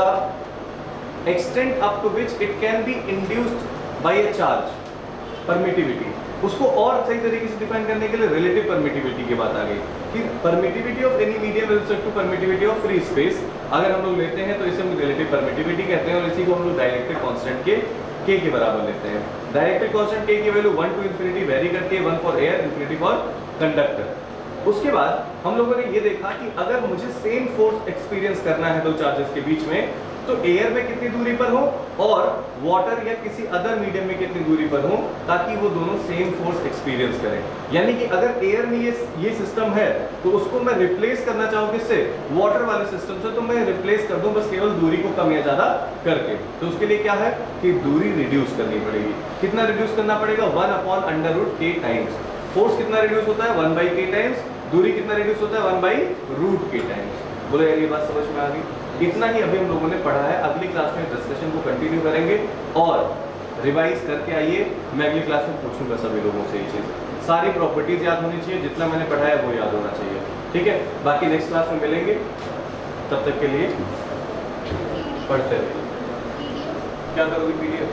extent up to which it can be induced by a charge. Permittivity उसको और सही तरीके से डिफाइन करने के लिए रिलेटिव परमिटिविटी की बात आ गई कि permittivity of any medium with respect to permittivity of free space अगर हम लोग लेते हैं तो इसे हम रिलेटिव परमिटिविटी कहते हैं, और इसी को हम लोग डायरेक्टिव कांस्टेंट के k के बराबर लेते हैं। डायरेक्टिव कांस्टेंट k की वैल्यू 1 to इंफिनिटी वेरी करती है, 1 for air, infinity for conductor. उसके बाद हम लोगों ने ये देखा कि अगर मुझे सेम फोर्स एक्सपीरियंस करना है दो चार्जेस के बीच में तो एयर में कितनी दूरी पर हो और वाटर या किसी अदर मीडियम में कितनी दूरी पर हो ताकि वो दोनों सेम फोर्स एक्सपीरियंस करें। यानी कि अगर एयर में ये सिस्टम है तो उसको मैं रिप्लेस करना चाहूँ किससे? वाटर वाले सिस्टम से, तो मैं रिप्लेस कर दूं बस केवल दूरी को कम या ज्यादा करके। तो उसके लिए क्या है कि दूरी रिड्यूस करनी पड़ेगी। कितना रिड्यूस करना पड़ेगा? 1/√k times. फोर्स कितना रिड्यूस होता है? 1/k times. दूरी कितना रिड्यूस होता है? 1/√k times. बोलो यार ये बात समझ में आ गई? इतना ही अभी हम लोगों ने पढ़ा है। अगली क्लास में डिस्कशन को कंटिन्यू करेंगे और रिवाइज करके आइए। मैं अगली क्लास में पूछूंगा सभी लोगों से ये चीज़। सारी प्रॉपर्टीज याद होनी चाहिए, जितना मैंने पढ़ा है वो याद होना चाहिए। ठीक है, बाकी नेक्स्ट क्लास में मिलेंगे, तब तक के लिए पढ़ते रहिए। क्या करोगे? PDF